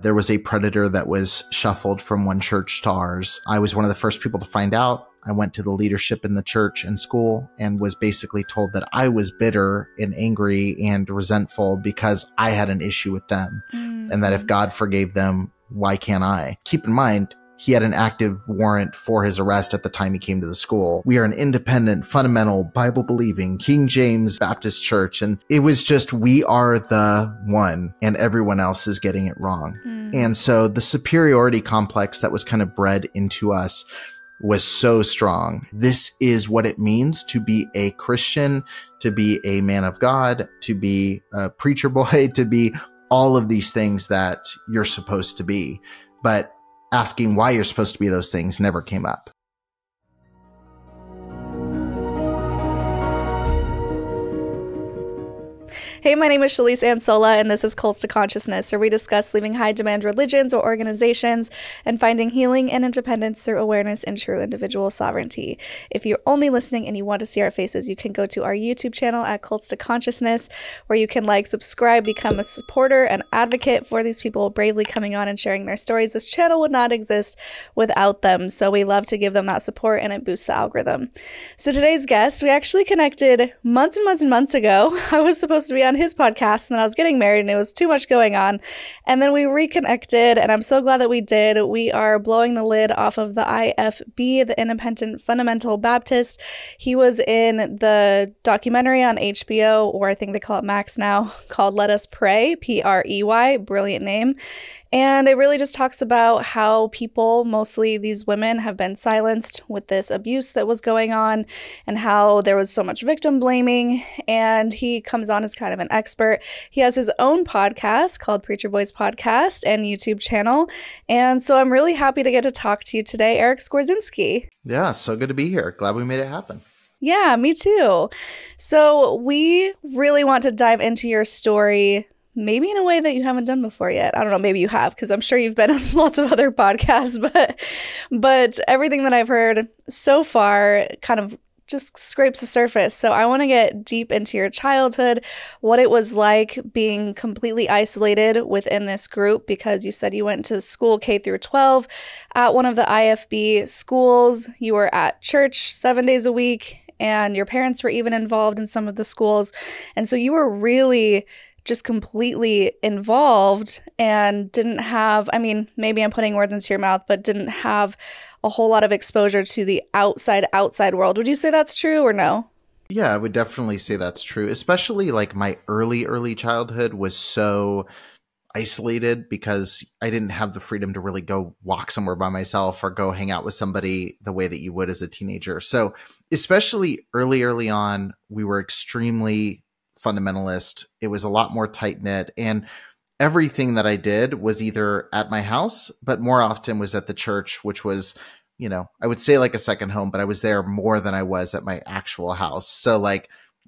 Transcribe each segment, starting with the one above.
There was a predator that was shuffled from one church to ours. I was one of the first people to find out. I went to the leadership in the church and school and was basically told that I was bitter and angry and resentful because I had an issue with them. And that if God forgave them, why can't I? Keep in mind, he had an active warrant for his arrest at the time he came to the school. We are an independent, fundamental, Bible-believing, King James Baptist church. And it was just, we are the one and everyone else is getting it wrong. And so the superiority complex that was kind of bred into us was so strong. This is what it means to be a Christian, to be a man of God, to be a preacher boy, to be all of these things that you're supposed to be. But asking why you're supposed to be those things never came up. Hey, my name is Shalise Ansola, and this is Cults to Consciousness, where we discuss leaving high-demand religions or organizations and finding healing and independence through awareness and true individual sovereignty. If you're only listening and you want to see our faces, you can go to our YouTube channel at Cults to Consciousness, where you can subscribe, become a supporter and advocate for these people bravely coming on and sharing their stories. This channel would not exist without them, so we love to give them that support, and it boosts the algorithm. So today's guest, we actually connected months and months and months ago. I was supposed to be on his podcast, and then I was getting married and it was too much going on, and then we reconnected, and I'm so glad that we did. We are blowing the lid off of the IFB, the Independent Fundamental Baptist. He was in the documentary on HBO, or I think they call it Max now, called Let Us Pray, Prey, brilliant name. And it really just talks about how people, mostly these women, have been silenced with this abuse that was going on, and how there was so much victim blaming. And he comes on as kind of an expert. He has his own podcast called Preacher Boys Podcast and YouTube channel. And so I'm really happy to get to talk to you today, Eric Skwarczynski. Yeah, so good to be here. Glad we made it happen. Yeah, me too. So we really want to dive into your story, maybe in a way that you haven't done before yet. I don't know, maybe you have, because I'm sure you've been on lots of other podcasts, but everything that I've heard so far kind of just scrapes the surface. So I want to get deep into your childhood, what it was like being completely isolated within this group, because you said you went to school K through 12 at one of the IFB schools. You were at church 7 days a week, and your parents were even involved in some of the schools. And so you were really just completely involved and didn't have, I mean, maybe I'm putting words into your mouth, but didn't have a whole lot of exposure to the outside world. Would you say that's true or no? Yeah, I would definitely say that's true. Especially my early childhood was so isolated because I didn't have the freedom to really go walk somewhere by myself or go hang out with somebody the way that you would as a teenager. So especially early on, we were extremely fundamentalist. It was a lot more tight-knit, and everything that I did was either at my house, but more often was at the church, which was, I would say like a second home, but I was there more than I was at my actual house. So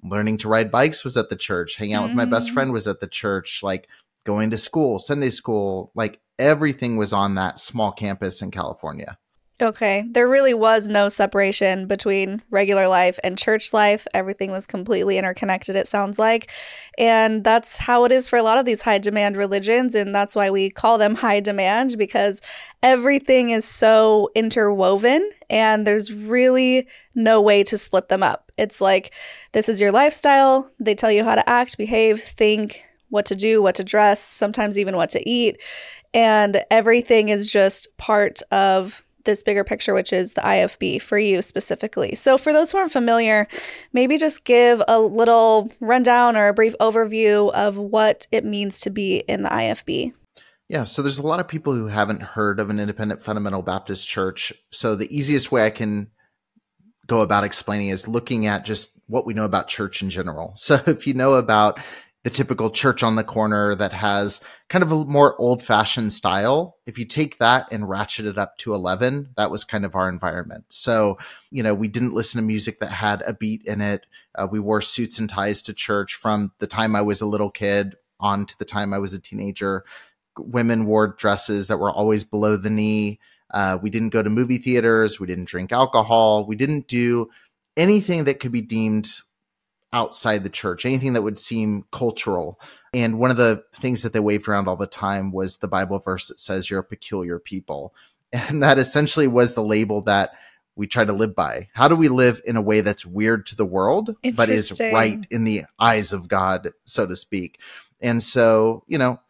learning to ride bikes was at the church, hanging out with my best friend was at the church, going to school, Sunday school, everything was on that small campus in California. Okay. There really was no separation between regular life and church life. Everything was completely interconnected, it sounds like. And that's how it is for a lot of these high demand religions. And that's why we call them high demand, because everything is so interwoven and there's really no way to split them up. It's like, this is your lifestyle. They tell you how to act, behave, think, what to do, what to dress, sometimes even what to eat. And everything is just part of this bigger picture, which is the IFB for you specifically. So for those who aren't familiar, maybe just give a little rundown or a brief overview of what it means to be in the IFB. Yeah, so there's a lot of people who haven't heard of an Independent Fundamental Baptist Church. So the easiest way I can go about explaining is looking at just what we know about church in general. So if you know about the typical church on the corner that has kind of a more old-fashioned style, if you take that and ratchet it up to 11, that was kind of our environment. So, we didn't listen to music that had a beat in it. We wore suits and ties to church from the time I was a little kid on to the time I was a teenager. Women wore dresses that were always below the knee. We didn't go to movie theaters. We didn't drink alcohol. We didn't do anything that could be deemed outside the church, anything that would seem cultural. And one of the things that they waved around all the time was the Bible verse that says you're a peculiar people. And that essentially was the label that we try to live by. How do we live in a way that's weird to the world, but is right in the eyes of God, so to speak? And so,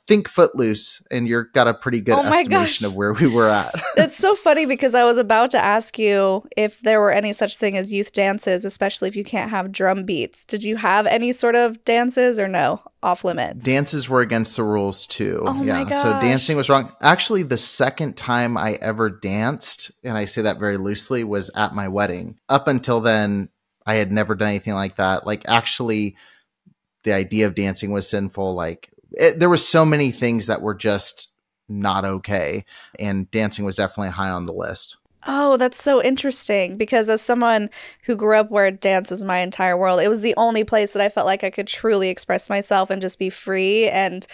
think Footloose, and you've got a pretty good estimation of where we were at. It's so funny because I was about to ask you if there were any such thing as youth dances, especially if you can't have drum beats. Did you have any sort of dances or no? Off limits? Dances were against the rules too. Oh my gosh. So dancing was wrong. Actually, the second time I ever danced, and I say that very loosely, was at my wedding. Up until then, I had never done anything like that. Like, actually, the idea of dancing was sinful. Like, there were so many things that were just not okay. And dancing was definitely high on the list. Oh, that's so interesting, because as someone who grew up where dance was my entire world, it was the only place that I felt like I could truly express myself and just be free and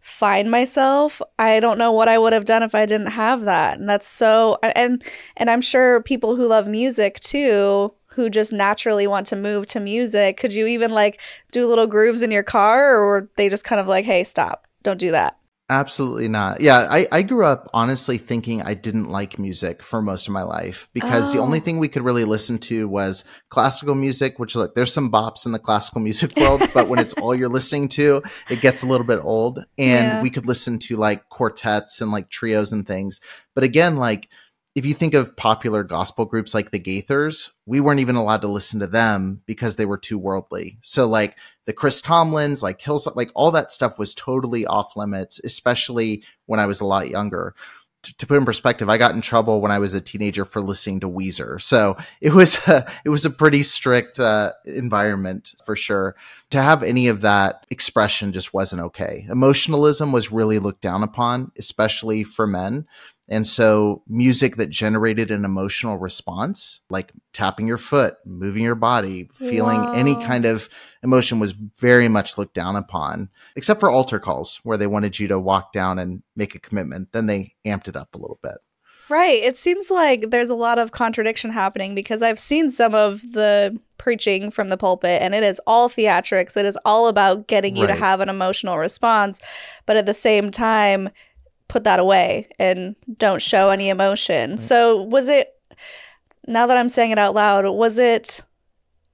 find myself. I don't know what I would have done if I didn't have that. And that's so, and I'm sure people who love music too, who just naturally want to move to music, could you even like do little grooves in your car, or were they just kind of like, hey, stop, don't do that? Absolutely not. Yeah, I grew up honestly thinking I didn't like music for most of my life, because the only thing we could really listen to was classical music, which, look, there's some bops in the classical music world, but when it's all you're listening to, it gets a little bit old. And we could listen to like quartets and like trios and things. But again, like, if you think of popular gospel groups like the Gaithers, we weren't even allowed to listen to them because they were too worldly. So like the Chris Tomlins, like Hillsong, like all that stuff was totally off limits, especially when I was a lot younger. To put in perspective, I got in trouble when I was a teenager for listening to Weezer. So it was a pretty strict environment for sure. To have any of that expression just wasn't okay. Emotionalism was really looked down upon, especially for men. And so music that generated an emotional response, like tapping your foot, moving your body, feeling any kind of emotion, was very much looked down upon, except for altar calls where they wanted you to walk down and make a commitment. Then they amped it up a little bit. Right. It seems like there's a lot of contradiction happening, because I've seen some of the preaching from the pulpit and it is all theatrics. It is all about getting you to have an emotional response. But at the same time, put that away and don't show any emotion. So was it, now that I'm saying it out loud, was it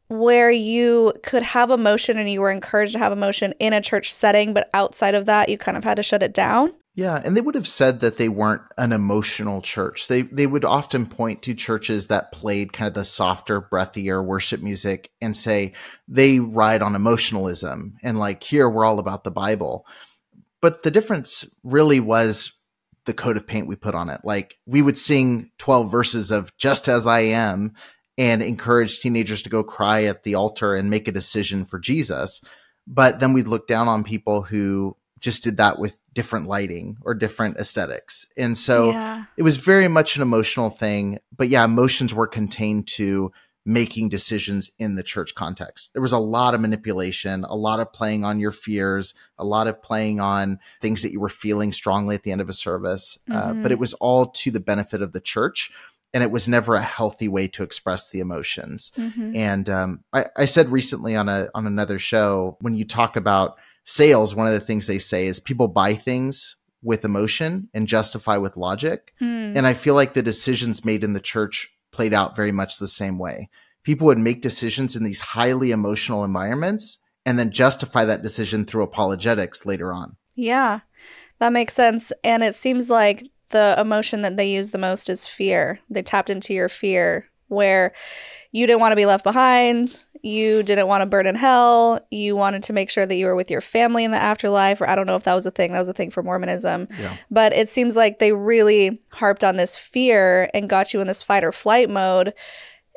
where you could have emotion and you were encouraged to have emotion in a church setting, but outside of that, you kind of had to shut it down? Yeah, and they would have said that they weren't an emotional church. They would often point to churches that played kind of the softer, breathier worship music and say they ride on emotionalism and like, here, we're all about the Bible. But the difference really was the coat of paint we put on it. Like, we would sing 12 verses of Just As I Am and encourage teenagers to go cry at the altar and make a decision for Jesus. But then we'd look down on people who just did that with different lighting or different aesthetics. And so it was very much an emotional thing. But yeah, emotions were contained to making decisions in the church context. There was a lot of manipulation, a lot of playing on your fears, a lot of playing on things that you were feeling strongly at the end of a service. But it was all to the benefit of the church. And it was never a healthy way to express the emotions. And I said recently on another show, when you talk about sales, one of the things they say is people buy things with emotion and justify with logic. And I feel like the decisions made in the church played out very much the same way. People would make decisions in these highly emotional environments and then justify that decision through apologetics later on. Yeah, that makes sense. And it seems like the emotion that they use the most is fear. They tapped into your fear, where you didn't want to be left behind. You didn't want to burn in hell. You wanted to make sure that you were with your family in the afterlife. Or I don't know if that was a thing. That was a thing for Mormonism. Yeah. But it seems like they really harped on this fear and got you in this fight or flight mode.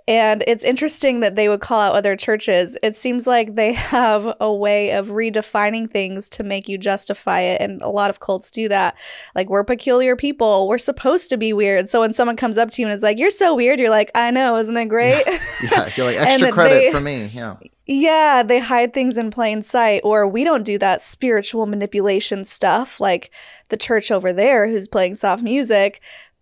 And it's interesting that they would call out other churches. It seems like they have a way of redefining things to make you justify it. And a lot of cults do that. Like, we're peculiar people. We're supposed to be weird. So when someone comes up to you and is like, you're so weird, you're like, I know, isn't it great? Yeah, you're like, extra credit for me. Yeah. Yeah, they hide things in plain sight. Or we don't do that spiritual manipulation stuff like the church over there who's playing soft music.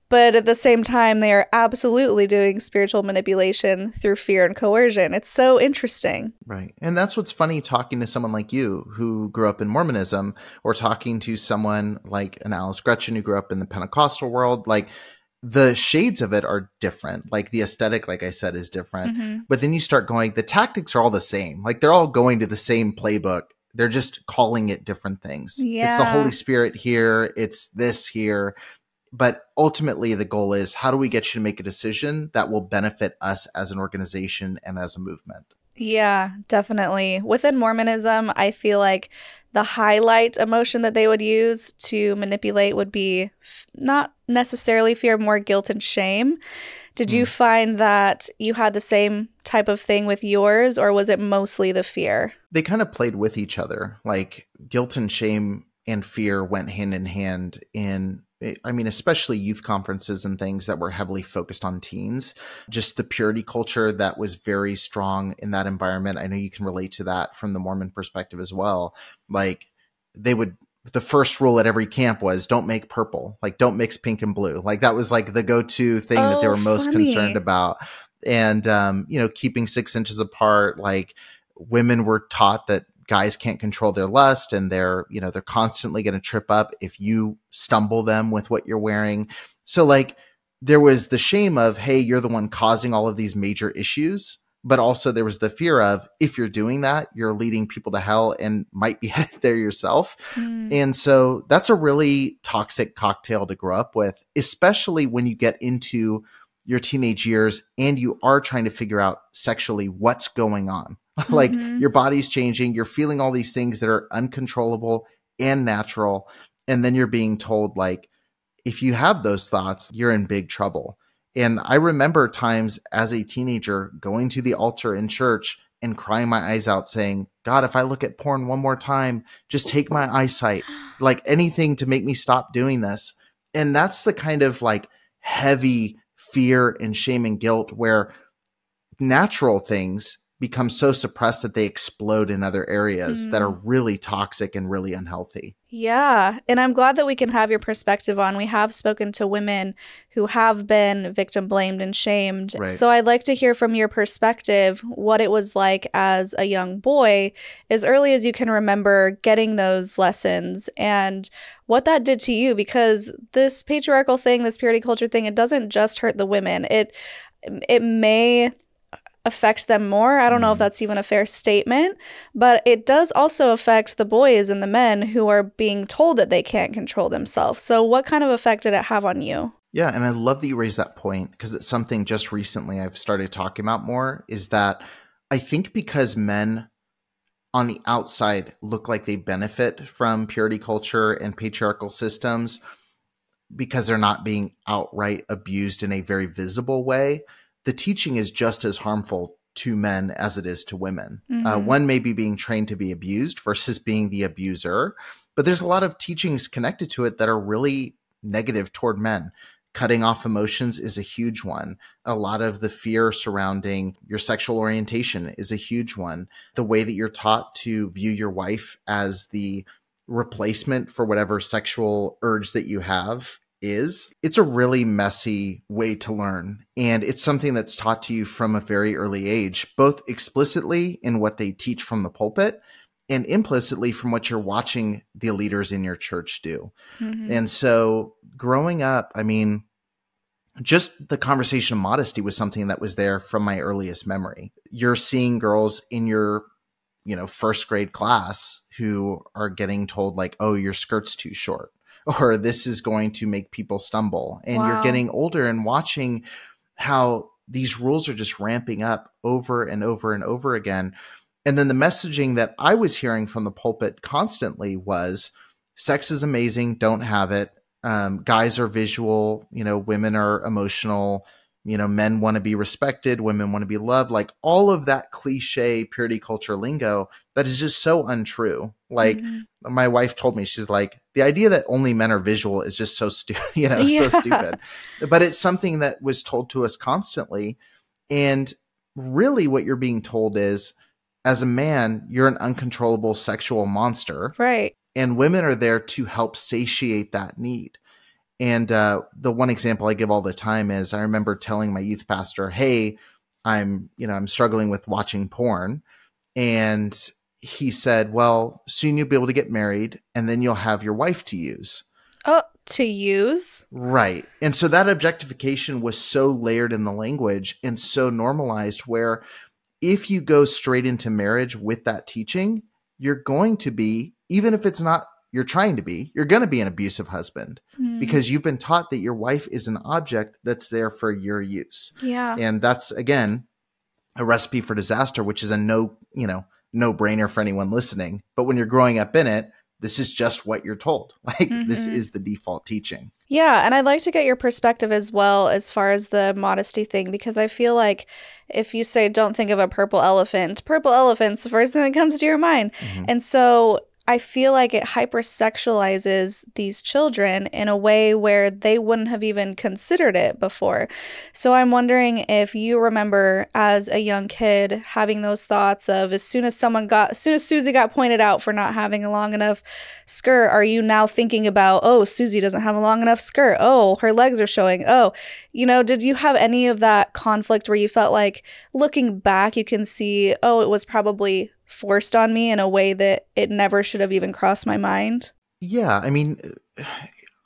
But at the same time, they are absolutely doing spiritual manipulation through fear and coercion. It's so interesting. Right. And that's what's funny talking to someone like you who grew up in Mormonism, or talking to someone like an Alice Gretchen who grew up in the Pentecostal world. Like, the shades of it are different. Like, the aesthetic, like I said, is different. Mm-hmm. But then you start going, the tactics are all the same. Like, they're all going to the same playbook. They're just calling it different things. Yeah. It's the Holy Spirit here. It's this here. But ultimately, the goal is, how do we get you to make a decision that will benefit us as an organization and as a movement? Yeah, definitely. Within Mormonism, I feel like the highlight emotion that they would use to manipulate would be not necessarily fear, more guilt and shame. Did you find that you had the same type of thing with yours, or was it mostly the fear? They kind of played with each other. Like, guilt and shame and fear went hand in hand in, I mean, especially youth conferences and things that were heavily focused on teens. Just the purity culture that was very strong in that environment. I know you can relate to that from the Mormon perspective as well. Like, the first rule at every camp was, don't make purple. Like, don't mix pink and blue. Like, that was like the go-to thing that they were most concerned about. And, keeping 6 inches apart. Like, women were taught that guys can't control their lust, and they're constantly going to trip up if you stumble them with what you're wearing. So, like, there was the shame of, hey, you're the one causing all of these major issues. But also there was the fear of, if you're doing that, you're leading people to hell and might be headed there yourself. And so that's a really toxic cocktail to grow up with, especially when you get into your teenage years and you are trying to figure out sexually what's going on. Like, your body's changing, you're feeling all these things that are uncontrollable and natural. And then you're being told, like, if you have those thoughts, you're in big trouble. And I remember times as a teenager going to the altar in church and crying my eyes out saying, God, if I look at porn one more time, just take my eyesight, like anything to make me stop doing this. And that's the kind of like heavy fear and shame and guilt where natural things become so suppressed that they explode in other areas that are really toxic and really unhealthy. Yeah. And I'm glad that we can have your perspective on. We have spoken to women who have been victim blamed and shamed. Right. So I'd like to hear from your perspective what it was like as a young boy, as early as you can remember, getting those lessons and what that did to you, because this patriarchal thing, this purity culture thing, it doesn't just hurt the women. It may affect them more. I don't know if that's even a fair statement, but it does also affect the boys and the men who are being told that they can't control themselves. So what kind of effect did it have on you? Yeah, and I love that you raised that point, because it's something just recently I've started talking about more, is that I think because men on the outside look like they benefit from purity culture and patriarchal systems because they're not being outright abused in a very visible way, the teaching is just as harmful to men as it is to women. One may be being trained to be abused versus being the abuser, but there's a lot of teachings connected to it that are really negative toward men. Cutting off emotions is a huge one. A lot of the fear surrounding your sexual orientation is a huge one. The way that you're taught to view your wife as the replacement for whatever sexual urge that you have it's a really messy way to learn. And it's something that's taught to you from a very early age, both explicitly in what they teach from the pulpit and implicitly from what you're watching the leaders in your church do. And so growing up, I mean, just the conversation of modesty was something that was there from my earliest memory. You're seeing girls in your, first grade class who are getting told like, oh, your skirt's too short, or this is going to make people stumble. And you're getting older and watching how these rules are just ramping up over and over and over again. And then the messaging that I was hearing from the pulpit constantly was, sex is amazing, don't have it. Guys are visual, women are emotional, men want to be respected, women want to be loved, like all of that cliche purity culture lingo that is just so untrue. Like my wife told me, she's like, the idea that only men are visual is just so stupid, so stupid. But it's something that was told to us constantly. And really what you're being told is, as a man, you're an uncontrollable sexual monster. Right. And women are there to help satiate that need. And the one example I give all the time is I remember telling my youth pastor, hey, I'm struggling with watching porn. And he said, well, soon you'll be able to get married and then you'll have your wife to use. Oh, to use? Right. And so that objectification was so layered in the language and so normalized where if you go straight into marriage with that teaching, you're going to be, even if it's not you're trying to be, you're going to be an abusive husband because you've been taught that your wife is an object that's there for your use. Yeah. And that's, again, a recipe for disaster, which is a no-brainer for anyone listening. But when you're growing up in it, this is just what you're told. Like, this is the default teaching. Yeah, and I'd like to get your perspective as well as far as the modesty thing, because I feel like if you say, don't think of a purple elephant's the first thing that comes to your mind. And so I feel like it hypersexualizes these children in a way where they wouldn't have even considered it before. So I'm wondering if you remember as a young kid having those thoughts of as soon as Susie got pointed out for not having a long enough skirt, are you now thinking about, oh, Susie doesn't have a long enough skirt. Oh, her legs are showing. Oh, did you have any of that conflict where you felt like looking back, you can see, oh, it was probably forced on me in a way that it never should have even crossed my mind? Yeah, I mean,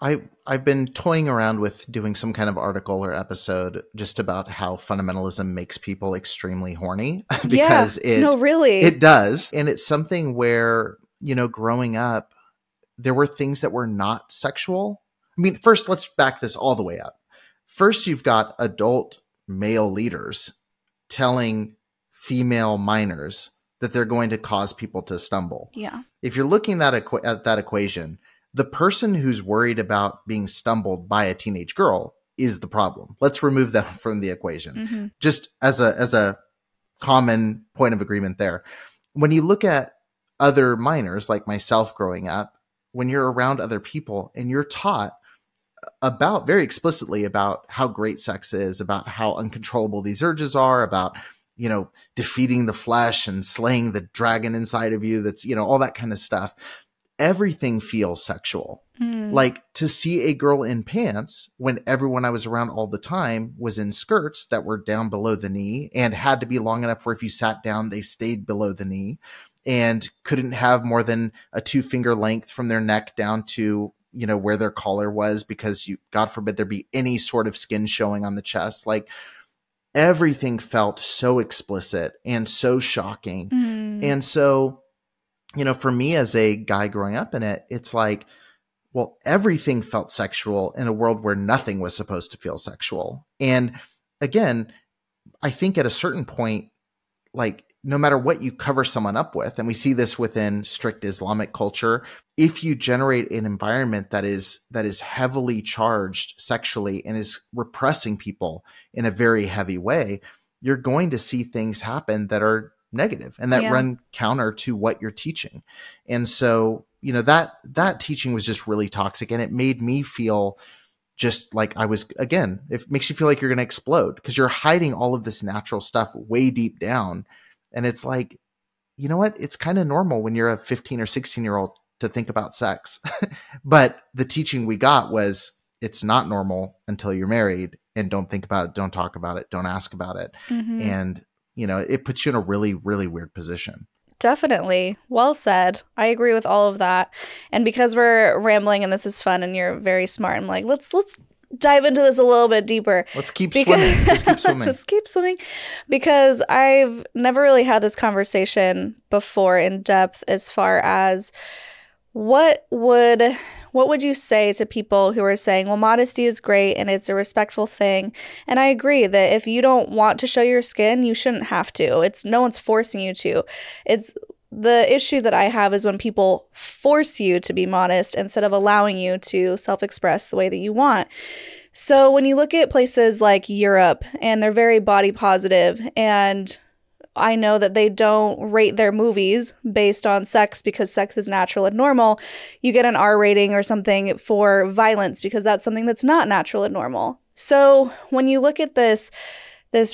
I've been toying around with doing some kind of article or episode just about how fundamentalism makes people extremely horny because it does. And it's something where, growing up, there were things that were not sexual. I mean, first, let's back this all the way up. First, you've got adult male leaders telling female minors that they're going to cause people to stumble. Yeah. If you're looking at that equation, the person who's worried about being stumbled by a teenage girl is the problem. Let's remove them from the equation. Just as a common point of agreement there. When you look at other minors like myself growing up, when you're around other people and you're taught about very explicitly about how great sex is, about how uncontrollable these urges are, about defeating the flesh and slaying the dragon inside of you. That's, all that kind of stuff. Everything feels sexual. Like to see a girl in pants when everyone I was around all the time was in skirts that were down below the knee and had to be long enough where if you sat down, they stayed below the knee and couldn't have more than a 2-finger length from their neck down to, where their collar was because God forbid there be any sort of skin showing on the chest. Like, everything felt so explicit and so shocking. And so, for me as a guy growing up in it, it's like, well, everything felt sexual in a world where nothing was supposed to feel sexual. And again, I think at a certain point, like, no matter what you cover someone up with, and we see this within strict Islamic culture, if you generate an environment that is heavily charged sexually and is repressing people in a very heavy way, you're going to see things happen that are negative and that run counter to what you're teaching. And so, that teaching was just really toxic, and it made me feel just like I was, again, it makes you feel like you're going to explode because you're hiding all of this natural stuff way deep down. And it's like, you know what? It's kind of normal when you're a 15 or 16-year-old to think about sex. But the teaching we got was it's not normal until you're married, and don't think about it. Don't talk about it. Don't ask about it. And, it puts you in a really, really weird position. Definitely. Well said. I agree with all of that. And because we're rambling and this is fun and you're very smart, I'm like, let's dive into this a little bit deeper. Let's keep swimming. Let's keep swimming. Let's keep swimming. Because I've never really had this conversation before in depth as far as what would you say to people who are saying, well, modesty is great and it's a respectful thing. And I agree that if you don't want to show your skin, you shouldn't have to. No one's forcing you to. It's the issue that I have is when people force you to be modest instead of allowing you to self-express the way that you want. So when you look at places like Europe and they're very body positive, and I know that they don't rate their movies based on sex because sex is natural and normal. You get an R rating or something for violence because that's something that's not natural and normal. So when you look at this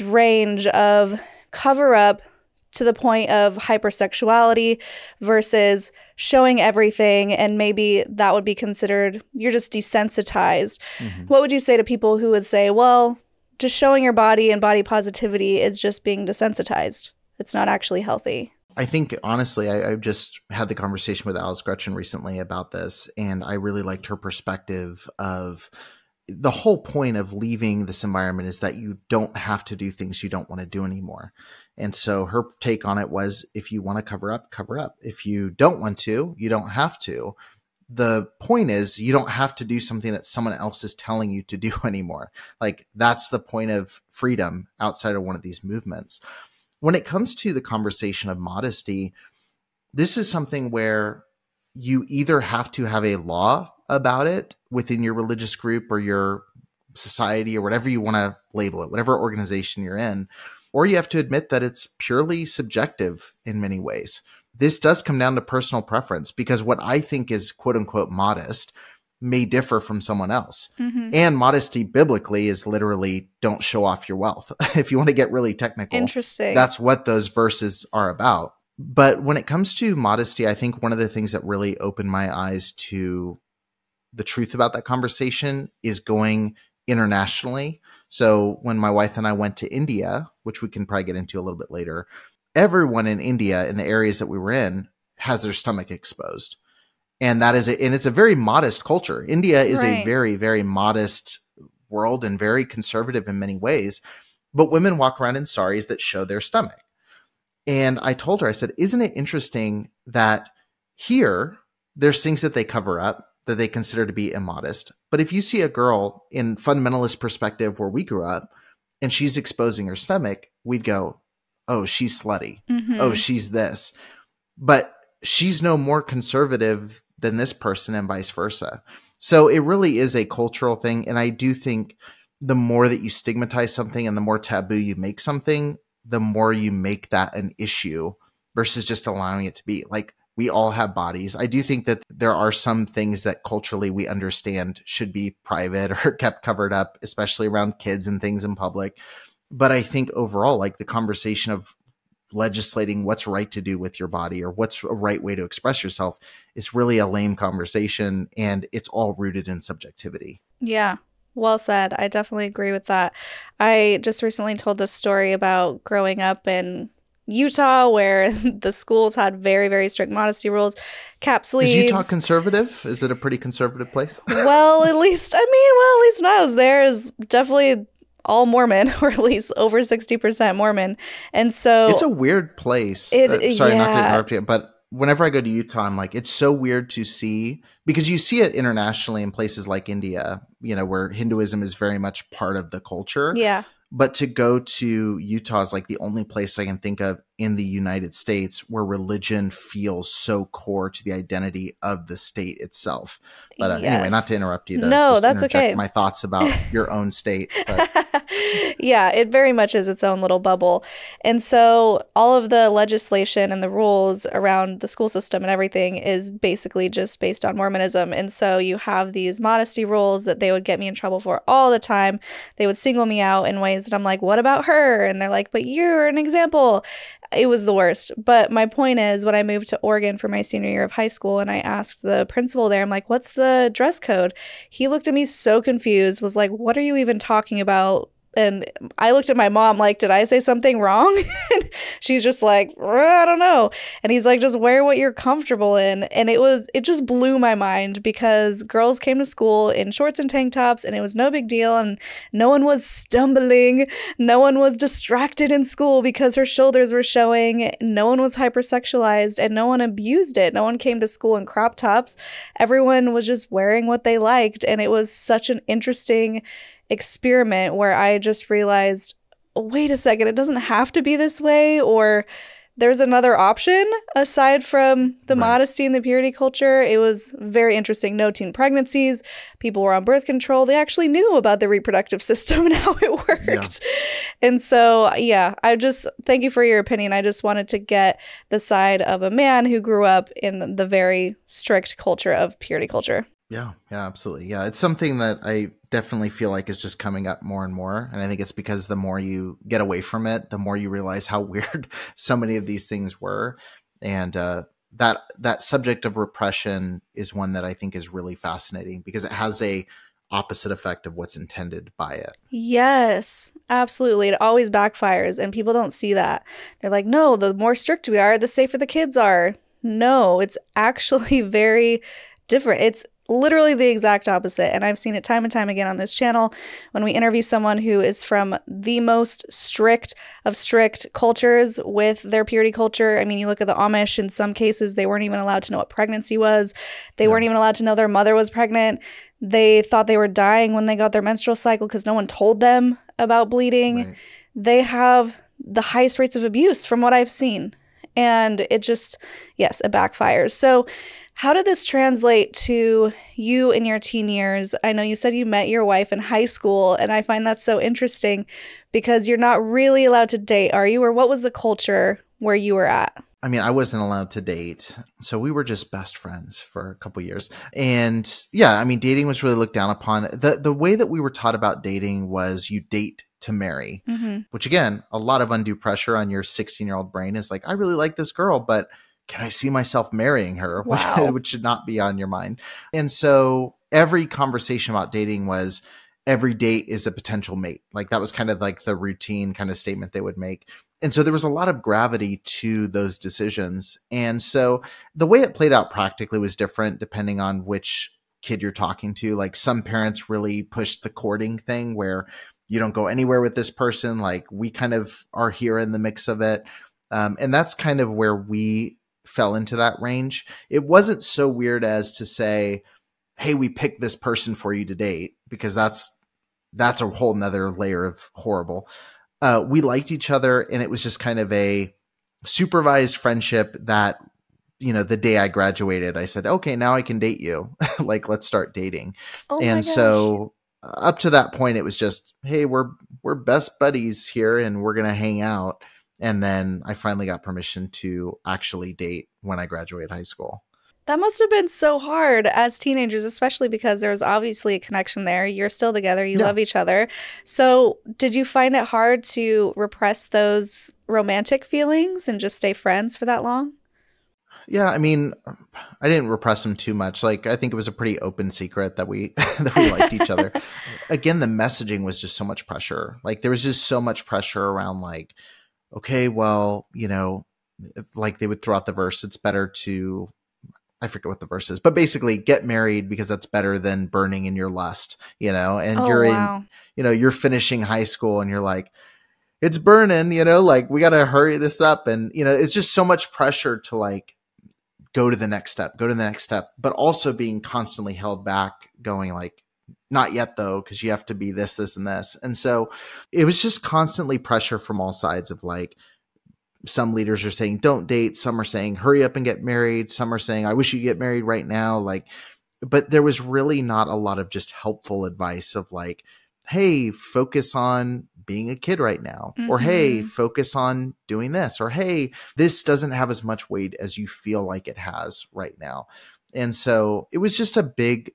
range of cover up to the point of hypersexuality versus showing everything, and maybe that would be considered you're just desensitized. What would you say to people who would say, well, just showing your body and body positivity is just being desensitized? It's not actually healthy. I think, honestly, I just had the conversation with Alice Gretchen recently about this, and I really liked her perspective of the whole point of leaving this environment is that you don't have to do things you don't want to do anymore. And so her take on it was, if you want to cover up, cover up. If you don't want to, you don't have to. The point is, you don't have to do something that someone else is telling you to do anymore. Like, that's the point of freedom outside of one of these movements. When it comes to the conversation of modesty, this is something where you either have to have a law about it within your religious group or your society or whatever you want to label it, whatever organization you're in, or you have to admit that it's purely subjective in many ways. This does come down to personal preference, because what I think is quote unquote modest may differ from someone else. And modesty biblically is literally don't show off your wealth. If you want to get really technical, Interesting. That's what those verses are about. But when it comes to modesty, I think one of the things that really opened my eyes to the truth about that conversation is going internationally. So when my wife and I went to India, which we can probably get into a little bit later, everyone in India, in the areas that we were in, has their stomach exposed. And it's a very modest culture. India is a very, very modest world and very conservative in many ways. But women walk around in saris that show their stomach. And I told her, I said, isn't it interesting that here there's things that they cover up that they consider to be immodest. But if you see a girl in fundamentalist perspective where we grew up and she's exposing her stomach, we'd go, oh, she's slutty. Oh, she's this. But she's no more conservative than this person and vice versa. So it really is a cultural thing. And I do think the more that you stigmatize something and the more taboo you make something, the more you make that an issue versus just allowing it to be. Like, we all have bodies. I do think that there are some things that culturally we understand should be private or kept covered up, especially around kids and things in public. But I think overall, like, the conversation of legislating what's right to do with your body or what's a right way to express yourself is really a lame conversation, and it's all rooted in subjectivity. Yeah. Well said. I definitely agree with that. I just recently told this story about growing up in Utah, where the schools had very, very strict modesty rules, cap sleeves. Is Utah conservative? Is it a pretty conservative place? Well, at least when I was there, is definitely all Mormon, or at least over 60% Mormon. And so it's a weird place. Sorry, not to interrupt you, but whenever I go to Utah, I'm like, it's so weird to see, because you see it internationally in places like India, where Hinduism is very much part of the culture. Yeah. But to go to Utah is like the only place I can think of in the United States where religion feels so core to the identity of the state itself. But anyway, not to interrupt you. No, that's okay. My thoughts about your own state. But. Yeah, it very much is its own little bubble. And so all of the legislation and the rules around the school system and everything is basically just based on Mormonism. And so you have these modesty rules that they would get me in trouble for all the time. They would single me out in ways that I'm like, what about her? And they're like, but you're an example. It was the worst. But my point is, when I moved to Oregon for my senior year of high school and I asked the principal there, I'm like, what's the dress code? He looked at me so confused, was like, what are you even talking about? And I looked at my mom like, did I say something wrong? She's just like, I don't know. And he's like, just wear what you're comfortable in. And it just blew my mind, because girls came to school in shorts and tank tops and it was no big deal. And no one was stumbling. No one was distracted in school because her shoulders were showing. No one was hypersexualized and no one abused it. No one came to school in crop tops. Everyone was just wearing what they liked. And it was such an interesting experiment where I just realized, wait a second, it doesn't have to be this way, or there's another option aside from the modesty and the purity culture. It was very interesting. No teen pregnancies. People were on birth control. They actually knew about the reproductive system and how it worked. Yeah. And so, I just thank you for your opinion. I just wanted to get the side of a man who grew up in the very strict culture of purity culture. Yeah, absolutely. Yeah, it's something that I definitely feel like is just coming up more and more. And I think it's because the more you get away from it, the more you realize how weird so many of these things were. And that subject of repression is one that I think is really fascinating because it has a opposite effect of what's intended by it. Yes, absolutely. It always backfires, and people don't see that. They're like, no, the more strict we are, the safer the kids are. No, it's actually very different. It's literally the exact opposite. And I've seen it time and time again on this channel when we interview someone who is from the most strict of strict cultures with their purity culture. I mean, you look at the Amish, in some cases, they weren't even allowed to know what pregnancy was. They weren't even allowed to know their mother was pregnant. They thought they were dying when they got their menstrual cycle because no one told them about bleeding. Right. They have the highest rates of abuse from what I've seen. And it just, yes, it backfires. So how did this translate to you in your teen years? I know you said you met your wife in high school, and I find that so interesting because you're not really allowed to date, are you? Or what was the culture where you were at? I mean, I wasn't allowed to date. So we were just best friends for a couple years. And yeah, I mean, dating was really looked down upon. The way that we were taught about dating was you date to marry, which again, a lot of undue pressure on your 16-year-old brain is like, I really like this girl, but can I see myself marrying her? Wow. Which should not be on your mind. And so every conversation about dating was every date is a potential mate. Like that was kind of like the routine kind of statement they would make. And so there was a lot of gravity to those decisions. And so the way it played out practically was different depending on which kid you're talking to. Like some parents really pushed the courting thing where you don't go anywhere with this person. Like we kind of are here in the mix of it. And that's kind of where we fell into that range. It wasn't so weird as to say, hey, we picked this person for you to date, because that's a whole nother layer of horrible. We liked each other, and it was just kind of a supervised friendship that, you know, the day I graduated, I said, okay, now I can date you. Like, let's start dating. Oh and my gosh. So up to that point, it was just, hey, we're best buddies here and we're going to hang out. And then I finally got permission to actually date when I graduated high school. That must have been so hard as teenagers, especially because there was obviously a connection there. You're still together. You love each other. So did you find it hard to repress those romantic feelings and just stay friends for that long? Yeah, I mean, I didn't repress them too much. Like, I think it was a pretty open secret that we that we liked each other. Again, the messaging was just so much pressure. Like, there was just so much pressure around, like, okay, well, you know, like they would throw out the verse, it's better to, I forget what the verse is, but basically get married because that's better than burning in your lust, you know, and in, you know, you're finishing high school and you're like, it's burning, you know, like we got to hurry this up. And, you know, it's just so much pressure to like go to the next step, but also being constantly held back going like, not yet though, because you have to be this, this, and this. And so it was just constantly pressure from all sides of like, some leaders are saying, don't date. Some are saying, hurry up and get married. Some are saying, I wish you get married right now. Like, but there was really not a lot of just helpful advice of like, hey, focus on being a kid right now, or hey, focus on doing this, or hey, this doesn't have as much weight as you feel like it has right now. And so it was just a big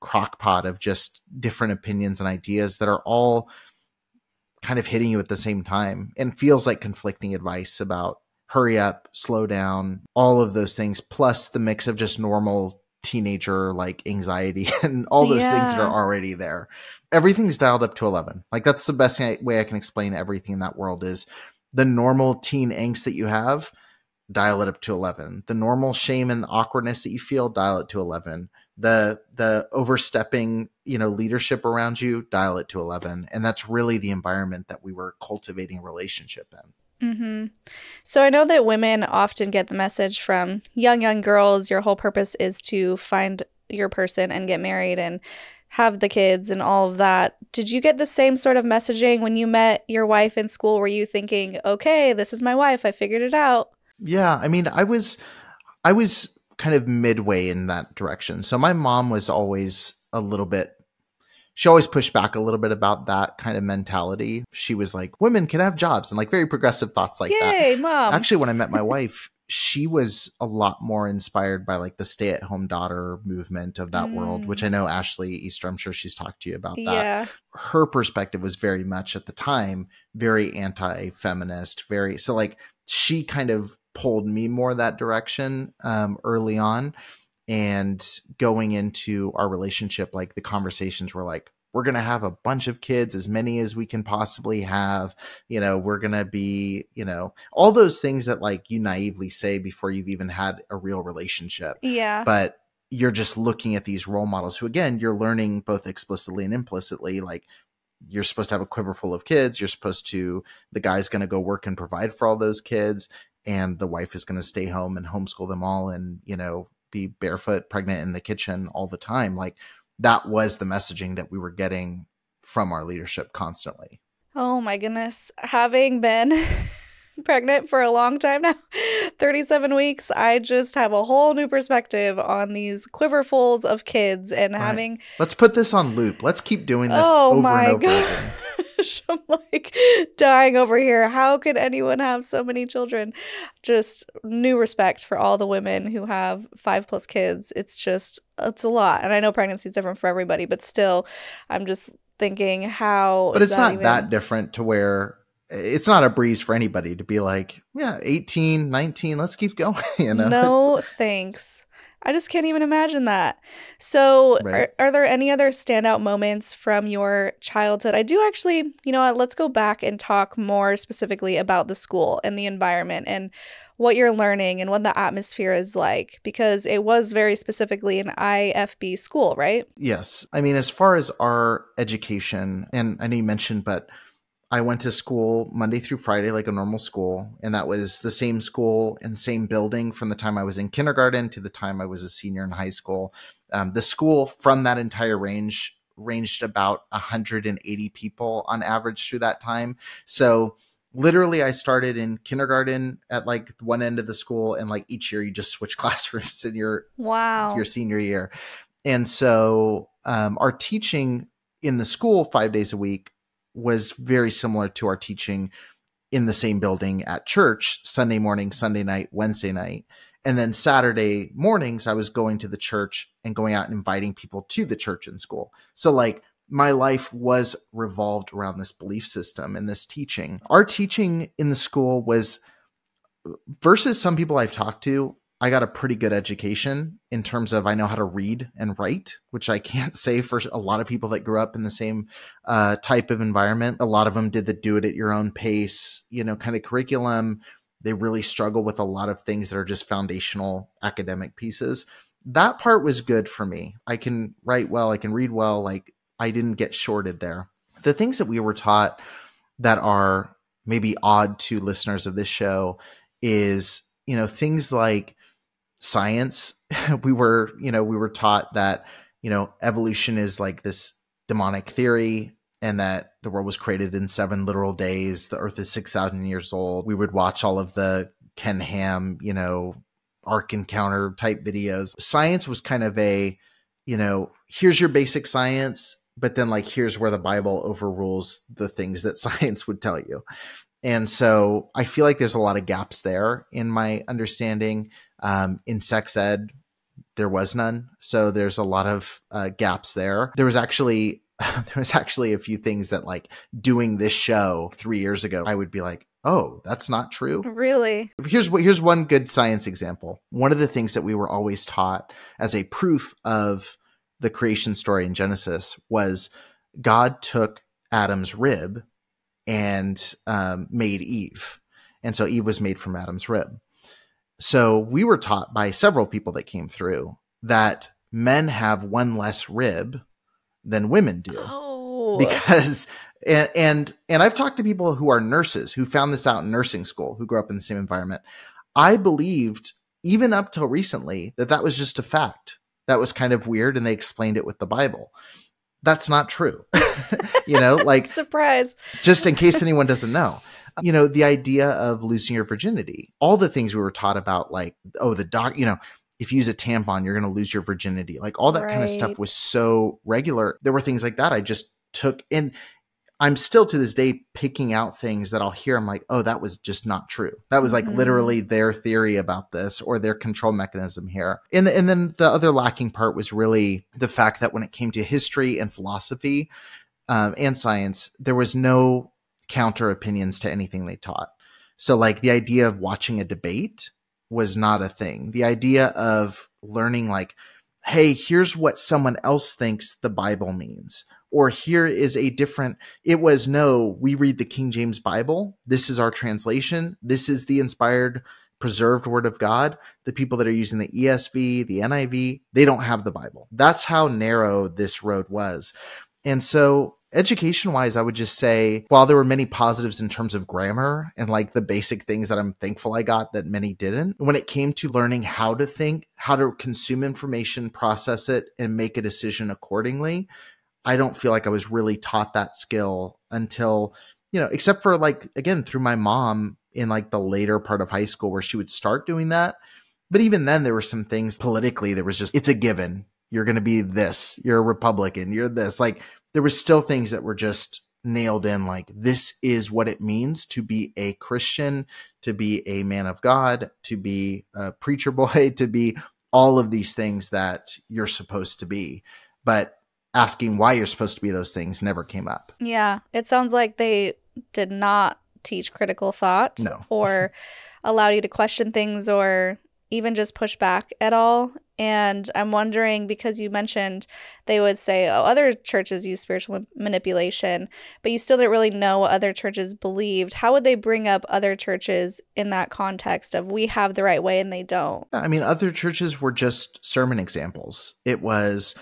crock pot of just different opinions and ideas that are all kind of hitting you at the same time and feels like conflicting advice about hurry up, slow down, all of those things, plus the mix of just normal teenager like anxiety and all those things that are already there. Everything's dialed up to 11. Like that's the best way I can explain everything in that world is the normal teen angst that you have, dial it up to 11. The normal shame and awkwardness that you feel, dial it to 11. The overstepping, you know, leadership around you, dial it to 11. And that's really the environment that we were cultivating a relationship in. So I know that women often get the message from young girls, your whole purpose is to find your person and get married and have the kids and all of that. Did you get the same sort of messaging when you met your wife in school? Were you thinking, okay, this is my wife, I figured it out? Yeah, I mean, I was kind of midway in that direction. So my mom was always she always pushed back a little bit about that kind of mentality. She was like, women can have jobs and like very progressive thoughts like that. Yay, Mom. Actually, when I met my wife, she was a lot more inspired by like the stay-at-home daughter movement of that world, which I know Ashley Easter, I'm sure she's talked to you about that. Yeah. Her perspective was very much at the time, very anti-feminist, so like she kind of pulled me more that direction early on. And going into our relationship, like the conversations were like, we're going to have a bunch of kids, as many as we can possibly have. You know, we're going to be, you know, all those things that like you naively say before you've even had a real relationship. Yeah. But you're just looking at these role models who, again, you're learning both explicitly and implicitly, like you're supposed to have a quiver full of kids. You're supposed to, the guy's going to go work and provide for all those kids. And the wife is going to stay home and homeschool them all and, you know, be barefoot, pregnant in the kitchen all the time. Like, that was the messaging that we were getting from our leadership constantly. Oh my goodness. Having been pregnant for a long time now, 37 weeks, I just have a whole new perspective on these quiverfuls of kids and having... Let's put this on loop. Let's keep doing this over and over again. I'm like dying over here. How could anyone have so many children? Just new respect for all the women who have 5+ kids. It's a lot. And I know pregnancy is different for everybody, but still, I'm just thinking how. But it's not that different to where it's not a breeze for anybody to be like, yeah, 18, 19, let's keep going. You know? No, thanks. I just can't even imagine that. So are there any other standout moments from your childhood? I do actually, you know what, let's go back and talk more specifically about the school and the environment and what you're learning and what the atmosphere is like, because it was very specifically an IFB school, right? Yes. I mean, as far as our education, and I know you mentioned, but I went to school Monday through Friday, like a normal school. And that was the same school and same building from the time I was in kindergarten to the time I was a senior in high school. The school from that entire ranged about 180 people on average through that time. So literally I started in kindergarten at like one end of the school, and like each year you just switch classrooms in your senior year. And so our teaching in the school 5 days a week was very similar to our teaching in the same building at church, Sunday morning, Sunday night, Wednesday night. And then Saturday mornings, I was going to the church and going out and inviting people to the church and school. So like my life was revolved around this belief system and this teaching. Our teaching in the school was, versus some people I've talked to, I got a pretty good education in terms of I know how to read and write, which I can't say for a lot of people that grew up in the same type of environment. A lot of them did the do it at your own pace, you know, kind of curriculum. They really struggle with a lot of things that are just foundational academic pieces. That part was good for me. I can write well, I can read well. Like, I didn't get shorted there. The things that we were taught that are maybe odd to listeners of this show is, you know, things like science. We were taught that, you know, evolution is like this demonic theory and that the world was created in 7 literal days. The earth is 6,000 years old. We would watch all of the Ken Ham, you know, Ark Encounter type videos. Science was kind of a, you know, here's your basic science, but then like, here's where the Bible overrules the things that science would tell you. And so I feel like there's a lot of gaps there in my understanding. In sex ed, there was none. So there's a lot of gaps there. There was actually a few things that, like, doing this show 3 years ago, I would be like, oh, that's not true. Really? Here's one good science example. One of the things that we were always taught as a proof of the creation story in Genesis was God took Adam's rib and made Eve. And so Eve was made from Adam's rib. So we were taught by several people that came through that men have one less rib than women do. Oh. Because, and I've talked to people who are nurses who found this out in nursing school, who grew up in the same environment. I believed, even up till recently, that was just a fact. That was kind of weird, and they explained it with the Bible. That's not true. You know, like, surprise. Just in case anyone doesn't know. You know, the idea of losing your virginity, all the things we were taught about, like, oh, the doc, you know, if you use a tampon, you're going to lose your virginity. Like, all that kind of stuff was so regular. There were things like that I just took. And I'm still to this day picking out things that I'll hear. I'm like, oh, that was just not true. That was like literally their theory about this or their control mechanism here. And then the other lacking part was really the fact that when it came to history and philosophy and science, there was no counter opinions to anything they taught. So like the idea of watching a debate was not a thing. The idea of learning like, hey, here's what someone else thinks the Bible means. Or here is a different, it was no, we read the King James Bible. This is our translation. This is the inspired, preserved word of God. The people that are using the ESV, the NIV, they don't have the Bible. That's how narrow this road was. And so education wise, I would just say, while there were many positives in terms of grammar and like the basic things that I'm thankful I got that many didn't, when it came to learning how to think, how to consume information, process it, and make a decision accordingly, I don't feel like I was really taught that skill until, except for like, again, through my mom in like the later part of high school where she would start doing that. But even then there were some things politically, there was just, it's a given. You're going to be this, you're a Republican, you're this. Like there were still things that were just nailed in. Like this is what it means to be a Christian, to be a man of God, to be a preacher boy, to be all of these things that you're supposed to be. But asking why you're supposed to be those things never came up. Yeah. It sounds like they did not teach critical thought or allow you to question things or even just push back at all. And I'm wondering, because you mentioned they would say, oh, other churches use spiritual manipulation, but you still didn't really know what other churches believed. How would they bring up other churches in that context of we have the right way and they don't? I mean, other churches were just sermon examples. It was,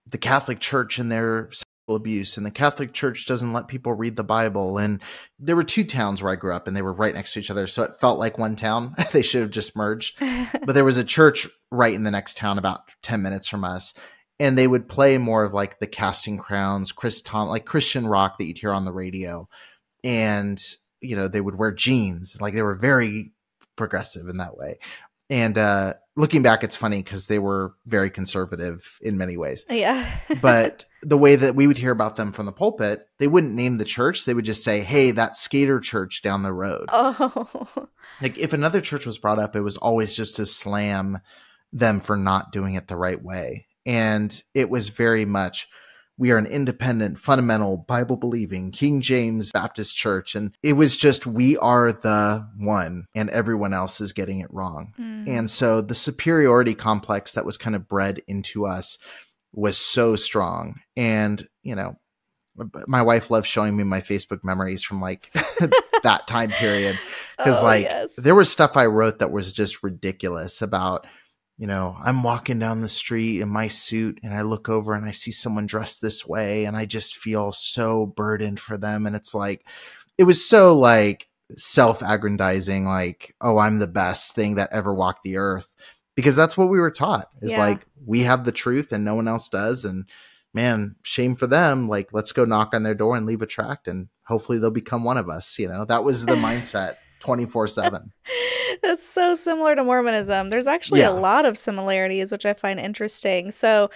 the Catholic Church and their sexual abuse, and the Catholic Church doesn't let people read the Bible. And there were two towns where I grew up and they were right next to each other. So it felt like one town. They should have just merged. But there was a church right in the next town about 10 minutes from us. And they would play more of like the Casting Crowns, like Christian rock that you'd hear on the radio. And, they would wear jeans. Like they were very progressive in that way. And looking back, it's funny because they were very conservative in many ways. Yeah. But the way that we would hear about them from the pulpit, they wouldn't name the church. They would just say, hey, that skater church down the road. Oh. Like if another church was brought up, it was always just to slam them for not doing it the right way. And it was very much, we are an independent, fundamental, Bible-believing, King James Baptist church. And it was just, we are the one and everyone else is getting it wrong. And so the superiority complex that was kind of bred into us was so strong. And, my wife loves showing me my Facebook memories from like that time period. Because there was stuff I wrote that was just ridiculous about, I'm walking down the street in my suit and I look over and I see someone dressed this way and I just feel so burdened for them. And it's like, it was so like self-aggrandizing, like, oh, I'm the best thing that ever walked the earth, because that's what we were taught is like, we have the truth and no one else does. And man, shame for them. Like, let's go knock on their door and leave a tract and hopefully they'll become one of us. That was the mindset 24/7. That's so similar to Mormonism. There's actually a lot of similarities, which I find interesting. So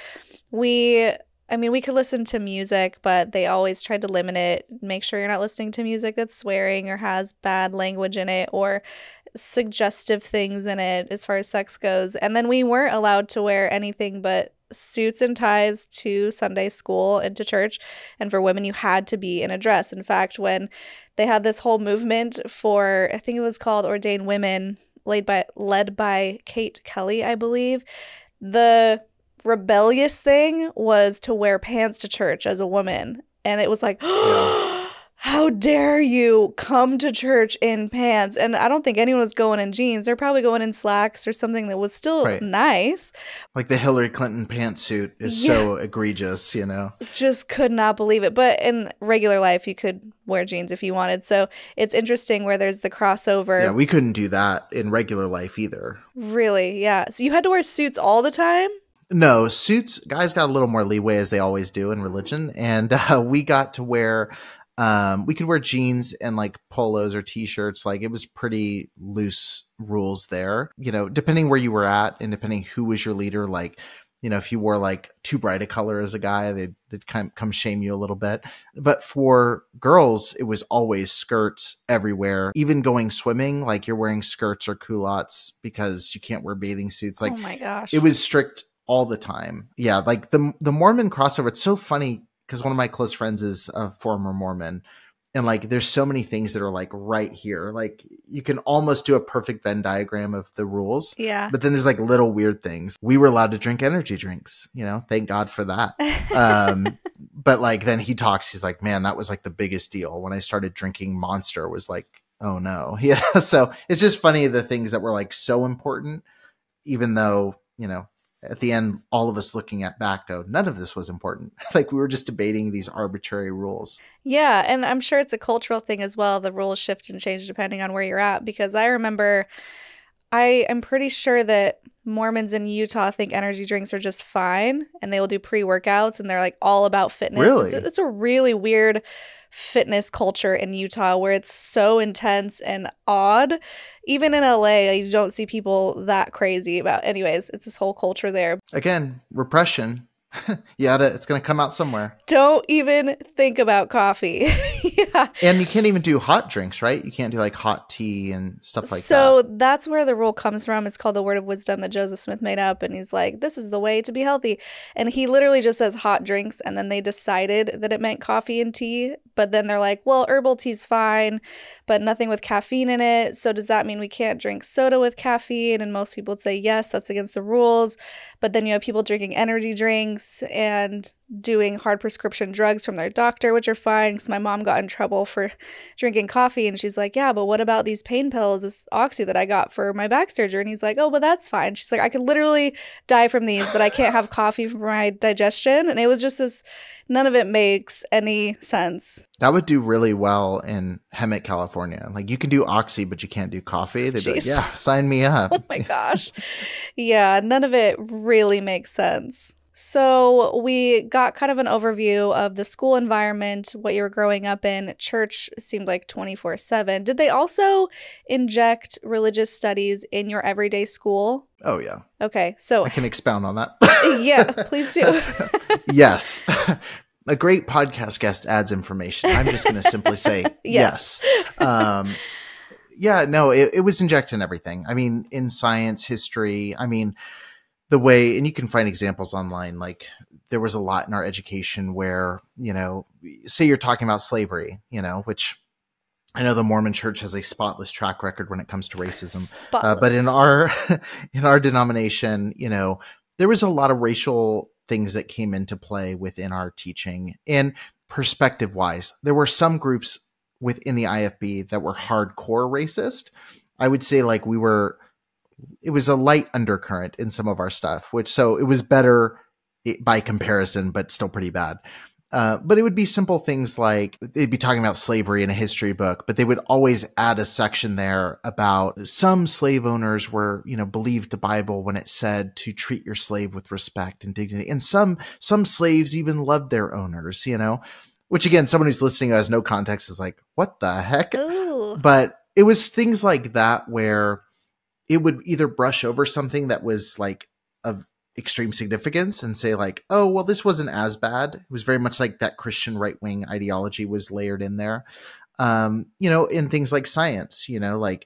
we could listen to music, but they always tried to limit it. Make sure you're not listening to music that's swearing or has bad language in it or suggestive things in it as far as sex goes. And then we weren't allowed to wear anything but suits and ties to Sunday school and to church. And for women, you had to be in a dress. In fact, when they had this whole movement for, I think it was called Ordained Women, led by Kate Kelly, I believe, the rebellious thing was to wear pants to church as a woman. And it was like, how dare you come to church in pants? And I don't think anyone was going in jeans. They're probably going in slacks or something that was still nice. Like the Hillary Clinton pantsuit is so egregious, Just could not believe it. But in regular life, you could wear jeans if you wanted. So it's interesting where there's the crossover. Yeah, we couldn't do that in regular life either. Really? Yeah. So you had to wear suits all the time? No, suits, guys got a little more leeway as they always do in religion. And we got to wear... we could wear jeans and like polos or t-shirts. Like it was pretty loose rules there, depending where you were at and depending who was your leader. Like, You know, if you wore like too bright a color as a guy, they'd come shame you a little bit. But for girls, it was always skirts everywhere. Even going swimming, like you're wearing skirts or culottes because you can't wear bathing suits. Like, oh my gosh, it was strict all the time. Yeah, like the Mormon crossover. It's so funny because one of my close friends is a former Mormon. And like, there's so many things that are like right here. Like you can almost do a perfect Venn diagram of the rules. Yeah. But then there's like little weird things. We were allowed to drink energy drinks, you know, thank God for that. But like, then he talks, he's like, man, that was like the biggest deal. When I started drinking Monster was like, oh no. Yeah. So it's just funny, the things that were like so important, even though, you know, at the end, all of us looking at back go, none of this was important. Like we were just debating these arbitrary rules. Yeah, and I'm sure it's a cultural thing as well. The rules shift and change depending on where you're at. Because I remember, I am pretty sure that Mormons in Utah think energy drinks are just fine, and they will do pre-workouts, and they're like all about fitness. Really? It's a really weird fitness culture in Utah where it's so intense and odd. Even in LA, you don't see people that crazy about. Anyways, it's this whole culture there. Again, repression. It's going to come out somewhere. Don't even think about coffee. Yeah. And you can't even do hot drinks, right? You can't do like hot tea and stuff like that. So that's where the rule comes from. It's called the Word of Wisdom that Joseph Smith made up. And he's like, this is the way to be healthy. And he literally just says hot drinks. And then they decided that it meant coffee and tea. But then they're like, well, herbal tea's fine, but nothing with caffeine in it. So does that mean we can't drink soda with caffeine? And most people would say, yes, that's against the rules. But then you have people drinking energy drinks and doing hard prescription drugs from their doctor, which are fine, because my mom got in trouble for drinking coffee, and she's like, yeah, but what about these pain pills, this Oxy that I got for my back surgery? And he's like, oh, but that's fine. She's like, I could literally die from these, but I can't have coffee for my digestion. And it was just this, none of it makes any sense. That would do really well in Hemet, California. Like you can do Oxy, but you can't do coffee. They'd be like, yeah, sign me up. Oh my gosh. Yeah, none of it really makes sense. So we got kind of an overview of the school environment, what you were growing up in. Church seemed like 24/7. Did they also inject religious studies in your everyday school? Oh, yeah. Okay, so I can expound on that. Yeah, please do. Yes. A great podcast guest adds information. I'm just going to simply say yes. Yeah, no, it was injected in everything. I mean, in science, history, I mean, the way, and you can find examples online, like there was a lot in our education where, you know, say you're talking about slavery, you know, which I know the Mormon Church has a spotless track record when it comes to racism. But in our denomination, you know, there was a lot of racial things that came into play within our teaching. And perspective wise, there were some groups within the IFB that were hardcore racist. I would say like it was a light undercurrent in some of our stuff, so it was better by comparison, but still pretty bad. But it would be simple things like they'd be talking about slavery in a history book, but they would always add a section there about some slave owners were, you know, believed the Bible when it said to treat your slave with respect and dignity. And some slaves even loved their owners, you know, which again, someone who's listening who has no context is like, what the heck? Ooh. But it was things like that where it would either brush over something that was like of extreme significance and say like, oh, well, this wasn't as bad. It was very much like that Christian right-wing ideology was layered in there. You know, in things like science, you know, like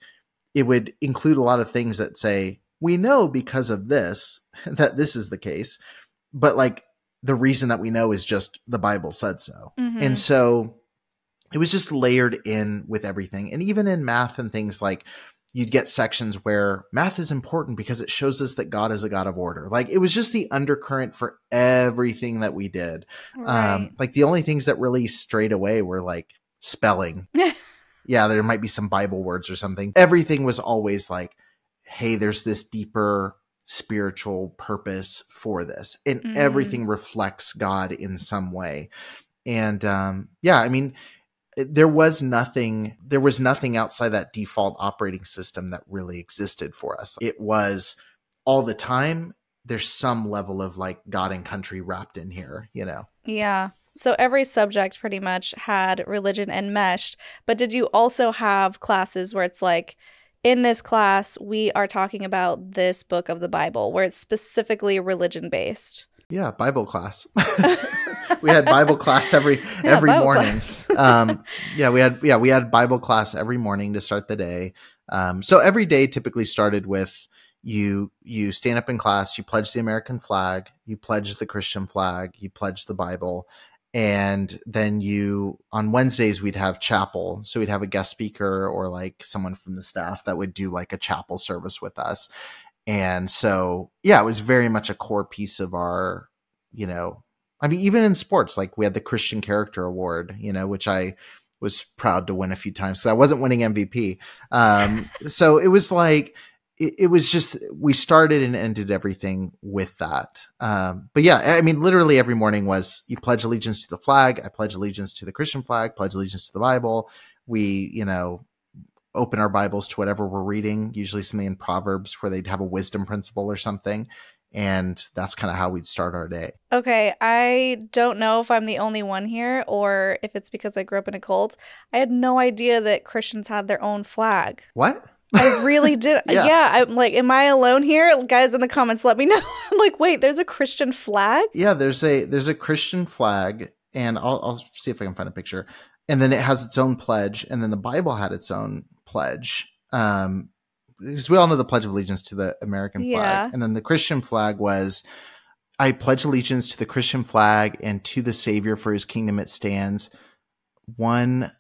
it would include a lot of things that say, we know because of this, that this is the case, but like the reason that we know is just the Bible said so. Mm-hmm. And so it was just layered in with everything. And even in math and things like, you'd get sections where math is important because it shows us that God is a God of order. Like it was just the undercurrent for everything that we did. Right. Like the only things that really strayed away were like spelling. Yeah, there might be some Bible words or something. Everything was always like, hey, there's this deeper spiritual purpose for this. And everything reflects God in some way. And yeah, I mean, there was nothing outside that default operating system that really existed for us. It was all the time. There's some level of like God and country wrapped in here, you know? Yeah. So every subject pretty much had religion enmeshed, but did you also have classes where it's like, in this class, we are talking about this book of the Bible where it's specifically religion based. Yeah, Bible class. We had Bible class every Bible morning. class. We had Bible class every morning to start the day. So every day typically started with you stand up in class, you pledge the American flag, you pledge the Christian flag, you pledge the Bible, and then on Wednesdays we'd have chapel. So we'd have a guest speaker or like someone from the staff that would do like a chapel service with us. And so, yeah, it was very much a core piece of our, even in sports, like we had the Christian Character Award, which I was proud to win a few times. So I wasn't winning MVP. So it was like, it was just, we started and ended everything with that. But yeah, literally every morning was you pledge allegiance to the flag. I pledge allegiance to the Christian flag, pledge allegiance to the Bible. We, open our Bibles to whatever we're reading, usually something in Proverbs where they'd have a wisdom principle or something. And that's kind of how we'd start our day. Okay, I don't know if I'm the only one here or if it's because I grew up in a cult. I had no idea that Christians had their own flag. What? I really did. Yeah, I'm like, am I alone here? Guys in the comments, let me know. I'm like, wait, there's a Christian flag? Yeah, there's a Christian flag, and I'll see if I can find a picture. And then it has its own pledge, and then the Bible had its own pledge. Because we all know the Pledge of Allegiance to the American flag. And then the Christian flag was, I pledge allegiance to the Christian flag and to the Savior for whose kingdom it stands. One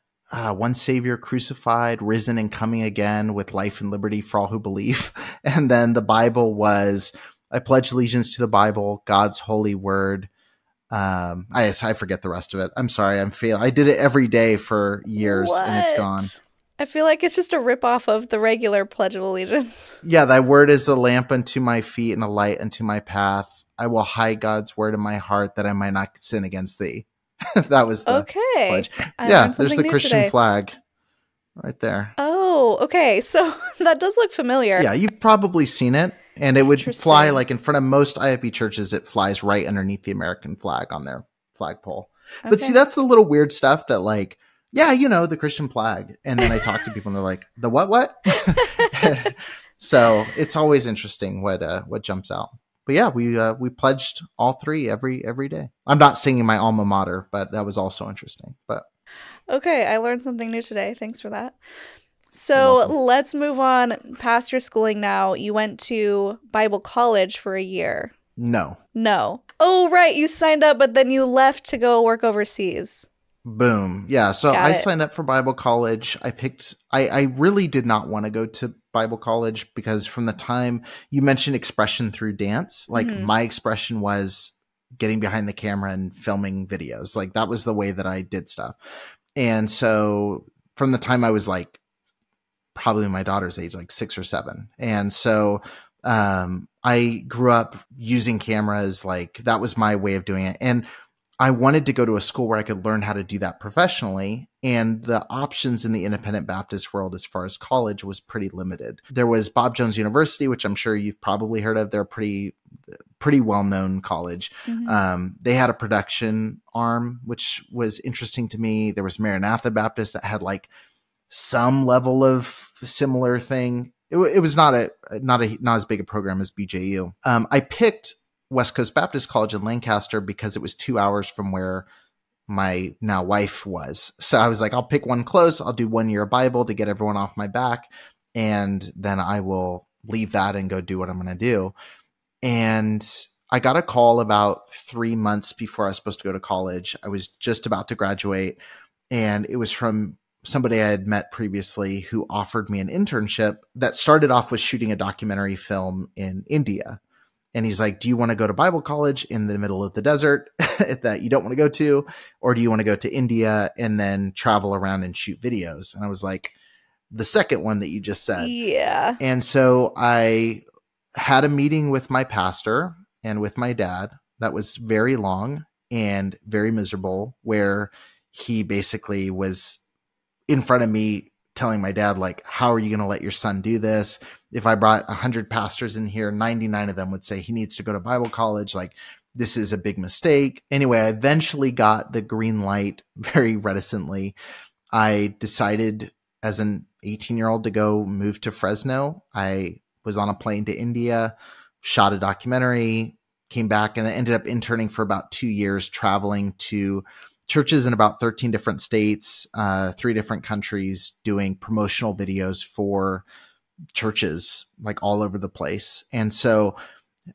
Savior crucified, risen and coming again with life and liberty for all who believe. And then the Bible was, I pledge allegiance to the Bible, God's holy word. I forget the rest of it. I'm sorry. I did it every day for years and it's gone. I feel like it's just a ripoff of the regular Pledge of Allegiance. Yeah, thy word is a lamp unto my feet and a light unto my path. I will hide God's word in my heart that I might not sin against thee. That was the pledge. There's the Christian flag right there. Oh, okay. So that does look familiar. Yeah, you've probably seen it. And it would fly like in front of most IFB churches. It flies right underneath the American flag on their flagpole. Okay. But see, that's the little weird stuff that like, yeah, the Christian flag. And then I talk to people and they're like, the what? So it's always interesting what jumps out. But yeah, we pledged all three every day. I'm not singing my alma mater, but that was also interesting. But okay, I learned something new today. Thanks for that. So let's move on past your schooling now. You went to Bible college for a year. No. Oh, right. You signed up, but then you left to go work overseas. Boom. Yeah. So I signed up for Bible college. I really did not want to go to Bible college because from the time you mentioned expression through dance, like my expression was getting behind the camera and filming videos. Like that was the way that I did stuff. And so from the time I was like, probably my daughter's age, like 6 or 7. And so I grew up using cameras. Like that was my way of doing it. And I wanted to go to a school where I could learn how to do that professionally. And the options in the independent Baptist world as far as college was pretty limited. There was Bob Jones University, which I'm sure you've probably heard of. They're a pretty well-known college. They had a production arm, which was interesting to me. There was Maranatha Baptist that had like some level of similar thing. It was not as big a program as BJU. I picked West Coast Baptist College in Lancaster because it was 2 hours from where my now wife was. So I was like, I'll pick one close. I'll do 1 year of Bible to get everyone off my back. And then I will leave that and go do what I'm going to do. And I got a call about 3 months before I was supposed to go to college. I was just about to graduate, and it was from somebody I had met previously who offered me an internship that started off with shooting a documentary film in India. And he's like, do you want to go to Bible college in the middle of the desert that you don't want to go to? Or do you want to go to India and then travel around and shoot videos? And I was like, the second one that you just said. Yeah. And so I had a meeting with my pastor and with my dad that was very long and very miserable, where he basically was in front of me telling my dad, like, how are you going to let your son do this? If I brought 100 pastors in here, 99 of them would say he needs to go to Bible college. Like, this is a big mistake. Anyway, I eventually got the green light very reticently. I decided as an 18-year-old to go move to Fresno. I was on a plane to India, shot a documentary, came back, and then ended up interning for about 2 years, traveling to churches in about 13 different states, 3 different countries, doing promotional videos for churches like all over the place. And so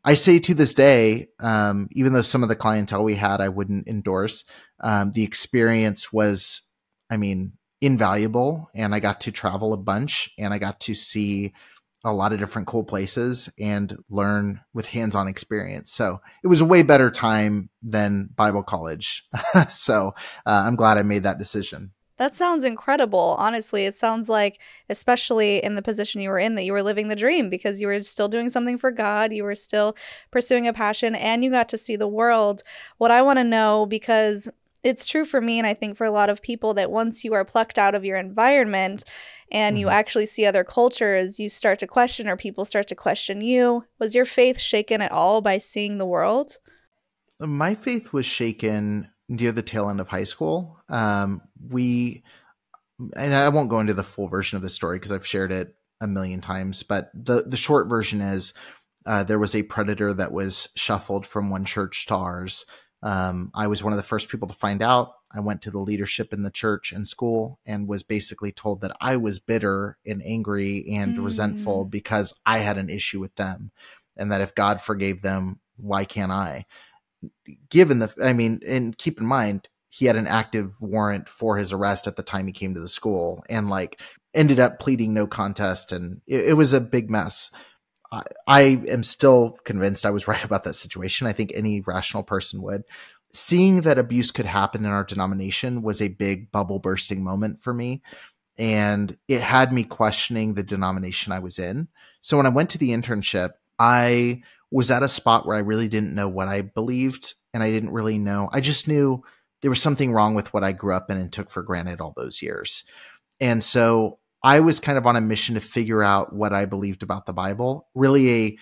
I say to this day, even though some of the clientele we had I wouldn't endorse, the experience was, I mean, invaluable. And I got to travel a bunch, and I got to see a lot of different cool places and learn with hands-on experience. So it was a way better time than Bible college. So I'm glad I made that decision. That sounds incredible. Honestly, it sounds like, especially in the position you were in, that you were living the dream because you were still doing something for God, you were still pursuing a passion, and you got to see the world. What I want to know, because it's true for me, and I think for a lot of people, that once you are plucked out of your environment and you actually see other cultures, you start to question, or people start to question you. Was your faith shaken at all by seeing the world? My faith was shaken near the tail end of high school. And I won't go into the full version of the story because I've shared it a million times, but the short version is there was a predator that was shuffled from one church to ours. I was one of the first people to find out. I went to the leadership in the church and school and was basically told that I was bitter and angry and resentful because I had an issue with them, and that if God forgave them, why can't I? And keep in mind, he had an active warrant for his arrest at the time he came to the school, and ended up pleading no contest. And it was a big mess. I am still convinced I was right about that situation. I think any rational person would. Seeing that abuse could happen in our denomination was a big bubble bursting moment for me. And it had me questioning the denomination I was in. So when I went to the internship, I was at a spot where I really didn't know what I believed. And I didn't really know. I just knew there was something wrong with what I grew up in and took for granted all those years. And so I was kind of on a mission to figure out what I believed about the Bible. Really,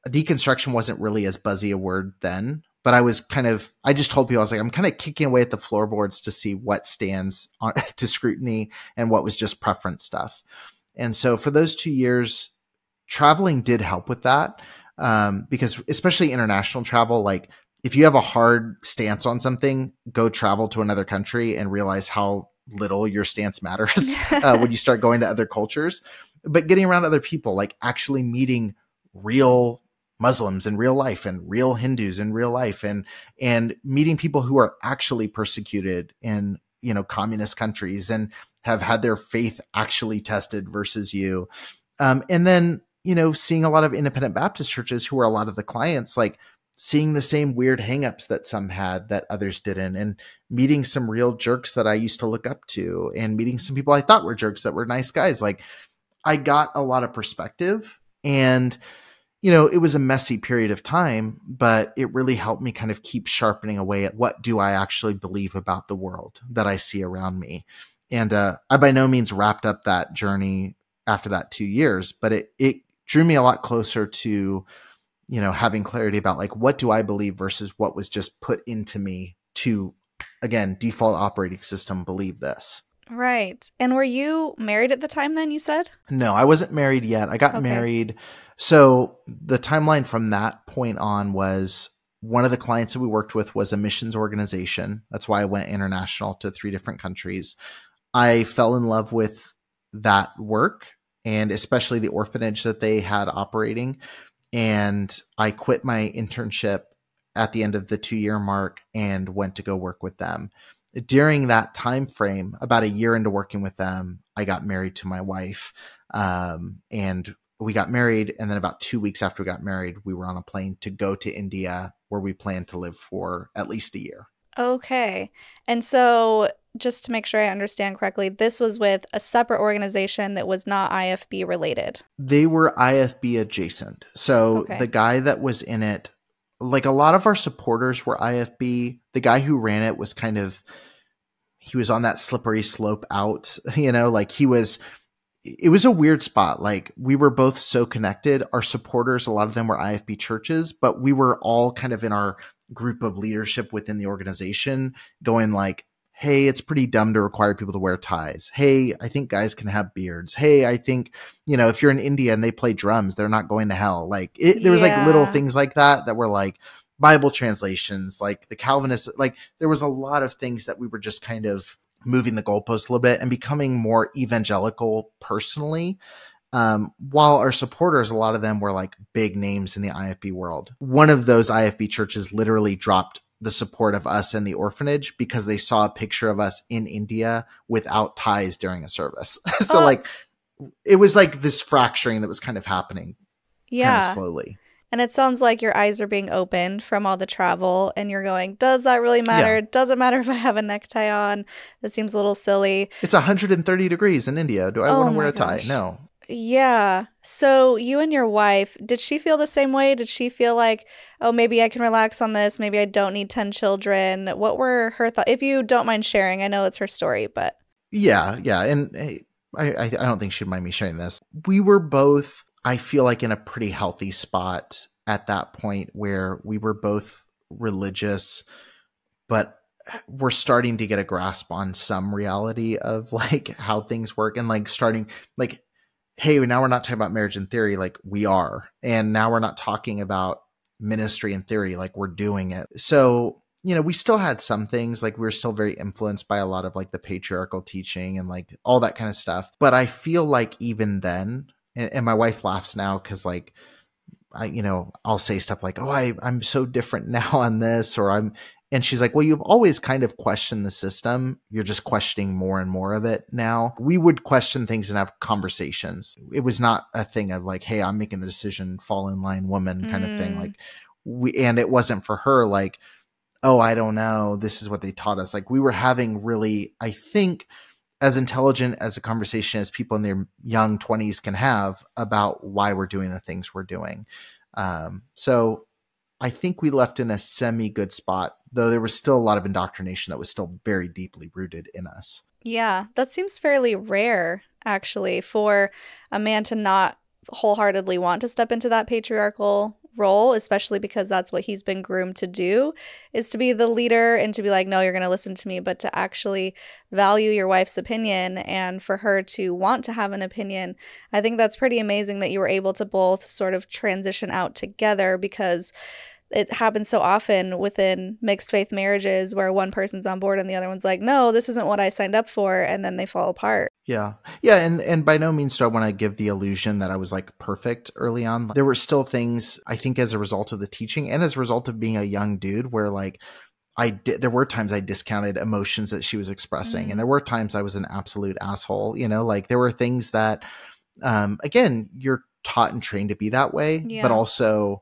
deconstruction wasn't really as buzzy a word then, but I just told people, I was like, I'm kind of kicking away at the floorboards to see what stands to scrutiny and what was just preference stuff. And so for those 2 years, traveling did help with that. Because especially international travel, if you have a hard stance on something, go travel to another country and realize how little your stance matters when you start going to other cultures. But getting around other people, actually meeting real Muslims in real life and real Hindus in real life, and meeting people who are actually persecuted in, communist countries and have had their faith actually tested versus you. And then, seeing a lot of independent Baptist churches who are a lot of the clients, seeing the same weird hangups that some had that others didn't, and meeting some real jerks that I used to look up to, and meeting some people I thought were jerks that were nice guys. I got a lot of perspective, and, it was a messy period of time, but it really helped me kind of keep sharpening away at what do I actually believe about the world that I see around me. And I by no means wrapped up that journey after that 2 years, but it drew me a lot closer to, having clarity about what do I believe versus what was just put into me to, again, default operating system, believe this. Right. And were you married at the time then, you said? No, I wasn't married yet. I got married. So the timeline from that point on was, one of the clients that we worked with was a missions organization. That's why I went international to 3 different countries. I fell in love with that work, and especially the orphanage that they had operating. And I quit my internship at the end of the 2-year mark and went to go work with them. During that time frame, about a year into working with them, I got married to my wife. And we got married. And then about 2 weeks after we got married, we were on a plane to go to India, where we planned to live for at least a year. Okay. And so just to make sure I understand correctly, this was with a separate organization that was not IFB related. They were IFB adjacent. So the guy that was in it, a lot of our supporters were IFB. The guy who ran it was he was on that slippery slope out, it was a weird spot. We were both so connected. Our supporters, a lot of them were IFB churches, but we were all kind of in our group of leadership within the organization going hey, it's pretty dumb to require people to wear ties. Hey, I think guys can have beards. Hey, I think, if you're in India and they play drums, they're not going to hell. Like there was like little things like that were like Bible translations, like the Calvinists, like there was a lot of things that we were just kind of moving the goalposts a little bit and becoming more evangelical personally. While our supporters, a lot of them were like big names in the IFB world. One of those IFB churches literally dropped the support of us and the orphanage because they saw a picture of us in India without ties during a service. So like it was like this fracturing that was kind of happening kind of slowly. And it sounds like your eyes are being opened from all the travel and you're going, does that really matter? Yeah. Does it matter if I have a necktie on? That seems a little silly. It's 130 degrees in India. Do I want to wear a tie? No. Yeah. So you and your wife, did she feel the same way? Did she feel like, oh, maybe I can relax on this. Maybe I don't need 10 children. What were her thoughts? If you don't mind sharing, I know it's her story, but. Yeah. And I don't think she'd mind me sharing this. We were both, I feel like, in a pretty healthy spot at that point where we were both religious, but we're starting to get a grasp on some reality of like how things work and like starting like, hey, now we're not talking about marriage in theory, like we are. And now we're not talking about ministry in theory, like we're doing it. So, we still had some things, like we were still very influenced by a lot of like the patriarchal teaching and like all that kind of stuff. But I feel like even then, and my wife laughs now because like, I'll say stuff like, oh, I'm so different now on this, and she's like, well, you've always kind of questioned the system. You're just questioning more and more of it now. We would question things and have conversations. It was not a thing of like, hey, I'm making the decision, fall in line, woman kind of thing. Like and it wasn't for her like, oh, I don't know, this is what they taught us. Like we were having really, I think, as intelligent as a conversation as people in their young 20s can have about why we're doing the things we're doing. So I think we left in a semi-good spot, though there was still a lot of indoctrination that was still very deeply rooted in us. Yeah, that seems fairly rare, actually, for a man to not wholeheartedly want to step into that patriarchal role, especially because that's what he's been groomed to do, is to be the leader and to be like, no, you're going to listen to me, but to actually value your wife's opinion and for her to want to have an opinion. I think that's pretty amazing that you were able to both sort of transition out together, because it happens so often within mixed faith marriages where one person's on board and the other one's like, no, this isn't what I signed up for. And then they fall apart. Yeah. Yeah. And by no means do I want to give the illusion that I was like perfect early on. There were still things, I think, as a result of the teaching and as a result of being a young dude where like there were times I discounted emotions that she was expressing. And there were times I was an absolute asshole, like there were things that, again, you're taught and trained to be that way, but also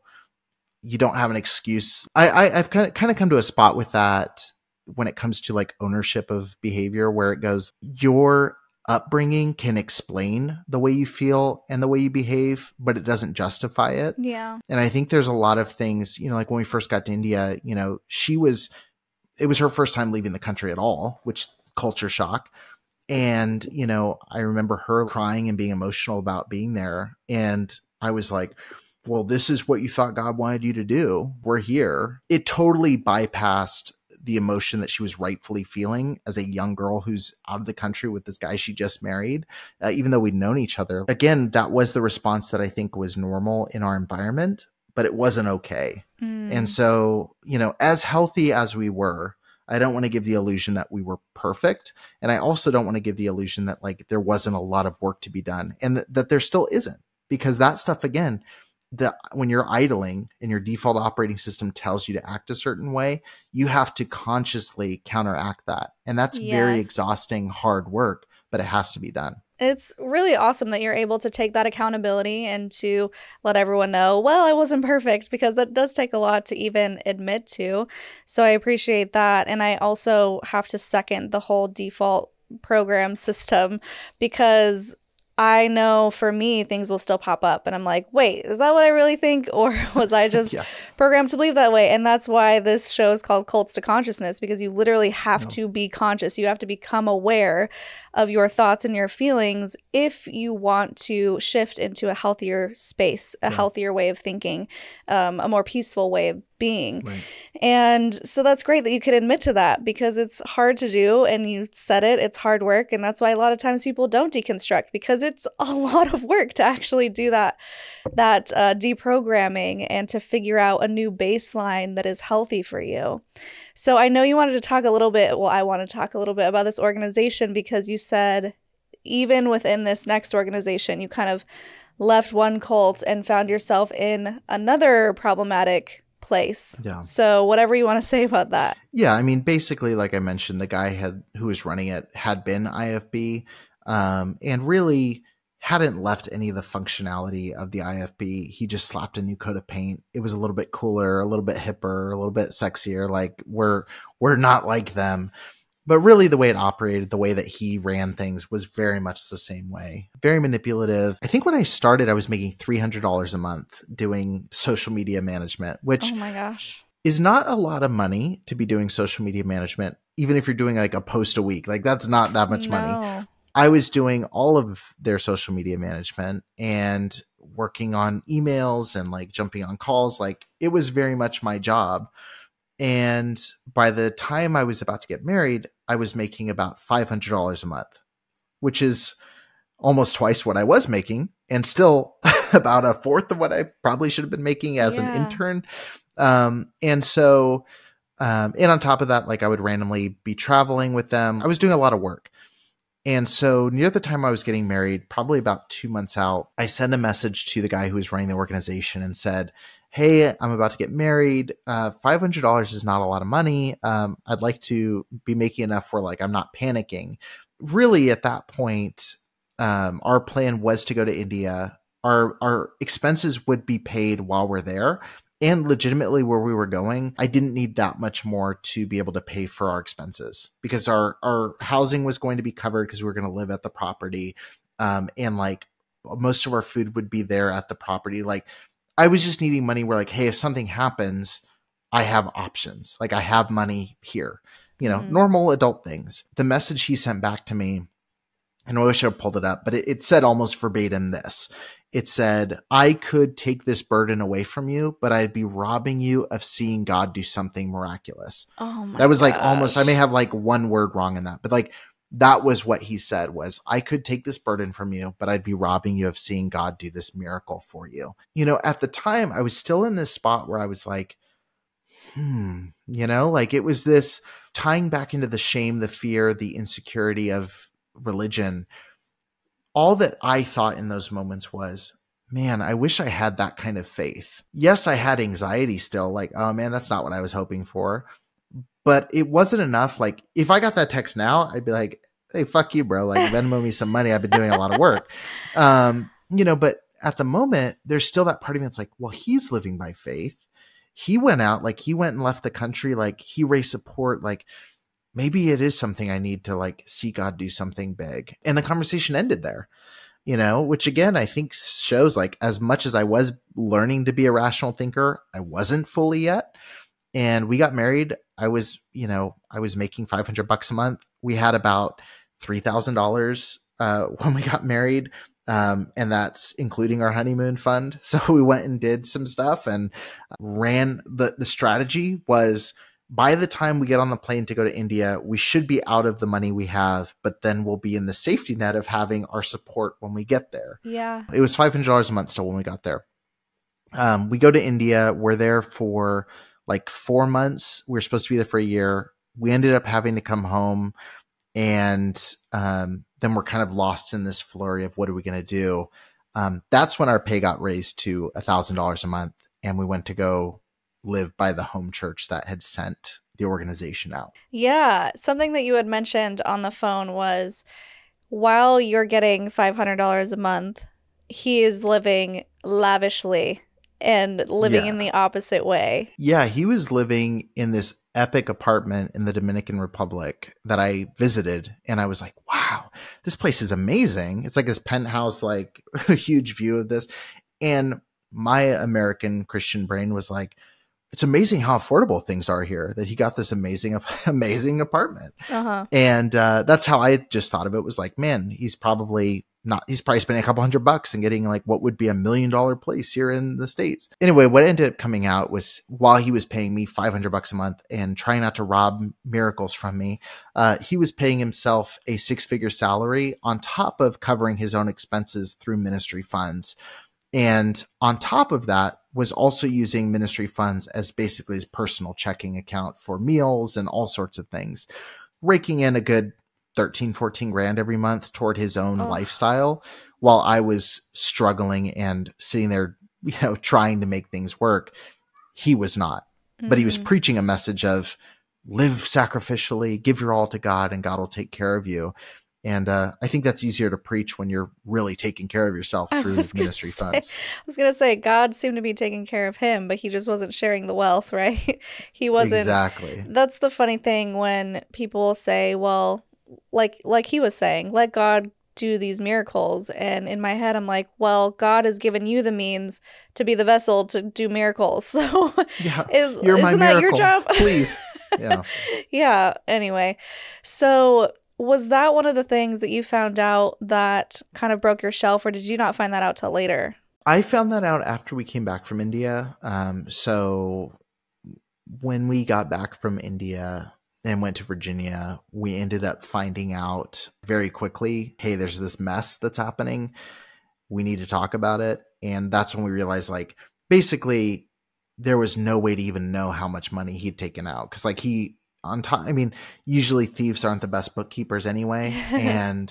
you don't have an excuse. I've kind of come to a spot with that when it comes to like ownership of behavior, where it goes, your upbringing can explain the way you feel and the way you behave, but it doesn't justify it. Yeah. And I think there's a lot of things, like when we first got to India, it was her first time leaving the country at all, which culture shock. And, I remember her crying and being emotional about being there. And I was like, well, this is what you thought God wanted you to do. We're here. It totally bypassed the emotion that she was rightfully feeling as a young girl who's out of the country with this guy she just married, even though we'd known each other. Again, that was the response that I think was normal in our environment, but it wasn't okay. And so, as healthy as we were, I don't want to give the illusion that we were perfect. And I also don't want to give the illusion that like there wasn't a lot of work to be done, and that there still isn't, because that stuff, again, when you're idling and your default operating system tells you to act a certain way, you have to consciously counteract that. And that's very exhausting, hard work, but it has to be done. It's really awesome that you're able to take that accountability and to let everyone know, well, I wasn't perfect, because that does take a lot to even admit to. So I appreciate that. And I also have to second the whole default program system, because I know for me, things will still pop up and I'm like, wait, is that what I really think? Or was I just programmed to believe that way? And that's why this show is called Cults to Consciousness, because you literally have to be conscious. You have to become aware of your thoughts and your feelings if you want to shift into a healthier space, a healthier way of thinking, a more peaceful way being. Right. And so that's great that you can admit to that, because it's hard to do, and you said it's hard work, and that's why a lot of times people don't deconstruct, because it's a lot of work to actually do that deprogramming and to figure out a new baseline that is healthy for you. So I know you wanted to talk a little bit, well, I want to talk a little bit about this organization, because you said even within this next organization, you kind of left one cult and found yourself in another problematic place. Yeah. So whatever you want to say about that. Yeah. I mean, basically, like I mentioned, the guy who was running it had been IFB, and really hadn't left any of the functionality of the IFB. He just slapped a new coat of paint. It was a little bit cooler, a little bit hipper, a little bit sexier. Like we're not like them. But really the way it operated, the way that he ran things was very much the same way. Very manipulative. I think when I started, I was making $300 a month doing social media management, which oh my gosh, is not a lot of money to be doing social media management. Even if you're doing like a post a week, like that's not that much money. I was doing all of their social media management and working on emails and like jumping on calls. Like it was very much my job. And by the time I was about to get married, I was making about $500 a month, which is almost twice what I was making, and still about a fourth of what I probably should have been making as an intern. And on top of that, like I would randomly be traveling with them. I was doing a lot of work. And so near the time I was getting married, probably about 2 months out, I sent a message to the guy who was running the organization and said, hey, I'm about to get married. $500 is not a lot of money. I'd like to be making enough where like I'm not panicking. Really, at that point, our plan was to go to India. Our expenses would be paid while we're there. And legitimately where we were going, I didn't need that much more to be able to pay for our expenses, because our housing was going to be covered because we were going to live at the property. And like most of our food would be there at the property. Like I was just needing money where like, hey, if something happens, I have options. Like I have money here, normal adult things. The message he sent back to me, and I wish I pulled it up, but it said almost verbatim this. It said, I could take this burden away from you, but I'd be robbing you of seeing God do something miraculous. Oh my That was like gosh. almost, I may have like one word wrong in that, but like that was what he said was, I could take this burden from you, but I'd be robbing you of seeing God do this miracle for you. At the time I was still in this spot where I was like, like it was this tying back into the shame, the fear, the insecurity of religion. All that I thought in those moments was, man, I wish I had that kind of faith. Yes, I had anxiety still, like, oh man, that's not what I was hoping for. But it wasn't enough. Like, if I got that text now, I'd be like, hey, fuck you, bro. Like, Venmo me some money. I've been doing a lot of work. But at the moment, there's still that part of me that's like, well, he's living by faith. He went out, like, he went and left the country. Like, he raised support. Like, maybe it is something I need to like see God do something big. And the conversation ended there, which again, I think shows like as much as I was learning to be a rational thinker, I wasn't fully yet. And we got married. I was making $500 a month. We had about $3,000 when we got married. And that's including our honeymoon fund. So we went and did some stuff and ran the strategy was, by the time we get on the plane to go to India, we should be out of the money we have, but then we'll be in the safety net of having our support when we get there. Yeah. It was $500 a month still when we got there. We go to India. We're there for like 4 months. We were supposed to be there for a year. We ended up having to come home, and then we're kind of lost in this flurry of what are we going to do? That's when our pay got raised to $1,000 a month, and we went to go live by the home church that had sent the organization out. Yeah. Something that you had mentioned on the phone was, while you're getting $500 a month, he is living lavishly and living in the opposite way. Yeah. He was living in this epic apartment in the Dominican Republic that I visited. And I was like, wow, this place is amazing. It's like this penthouse, like a huge view of this. And my American Christian brain was like, it's amazing how affordable things are here, that he got this amazing, amazing apartment. Uh-huh. And that's how I just thought of it, was like, man, he's probably spending a couple $100 and getting like what would be $1 million place here in the States. Anyway, what ended up coming out was, while he was paying me $500 a month and trying not to rob miracles from me, he was paying himself a 6-figure salary on top of covering his own expenses through ministry funds. And on top of that, was also using ministry funds as basically his personal checking account for meals and all sorts of things, raking in a good 13, 14 grand every month toward his own lifestyle, while I was struggling and sitting there, trying to make things work. He was not, but he was preaching a message of live sacrificially, give your all to God, and God will take care of you. And I think that's easier to preach when you're really taking care of yourself through ministry funds. I was going to say, God seemed to be taking care of him, but he just wasn't sharing the wealth, right? He wasn't. Exactly. That's the funny thing when people say, well, like he was saying, let God do these miracles. And in my head, I'm like, well, God has given you the means to be the vessel to do miracles. So yeah, isn't that your job? Please. Yeah. Yeah. Anyway, so was that one of the things that you found out that kind of broke your shelf, or did you not find that out till later? I found that out after we came back from India. So when we got back from India and went to Virginia, we ended up finding out very quickly, hey, there's this mess that's happening. We need to talk about it. And that's when we realized, like, basically there was no way to even know how much money he'd taken out. Cause like on top, I mean, usually thieves aren't the best bookkeepers anyway. And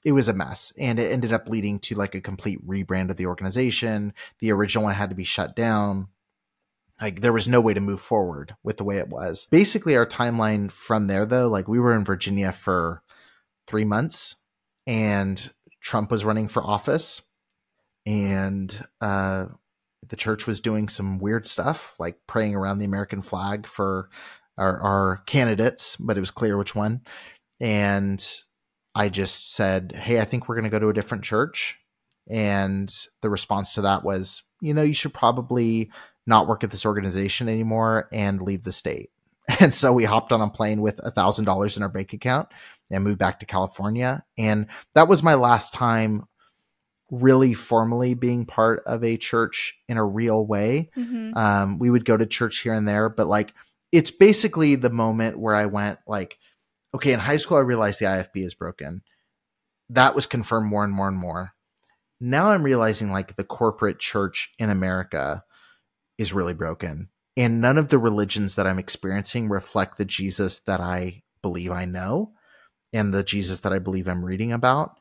it was a mess. And it ended up leading to like a complete rebrand of the organization. The original one had to be shut down. Like, there was no way to move forward with the way it was. Basically, our timeline from there, though, like, we were in Virginia for 3 months, and Trump was running for office, and the church was doing some weird stuff, like praying around the American flag for our candidates, but it was clear which one. And I just said, hey, I think we're going to go to a different church. And the response to that was, you should probably not work at this organization anymore and leave the state. And so we hopped on a plane with $1,000 in our bank account and moved back to California. And that was my last time really formally being part of a church in a real way. Mm-hmm. We would go to church here and there, but like, it's basically the moment where I went like, okay, in high school, I realized the IFB is broken. That was confirmed more and more and more. Now I'm realizing like the corporate church in America is really broken. And none of the religions that I'm experiencing reflect the Jesus that I believe I know and the Jesus that I believe I'm reading about.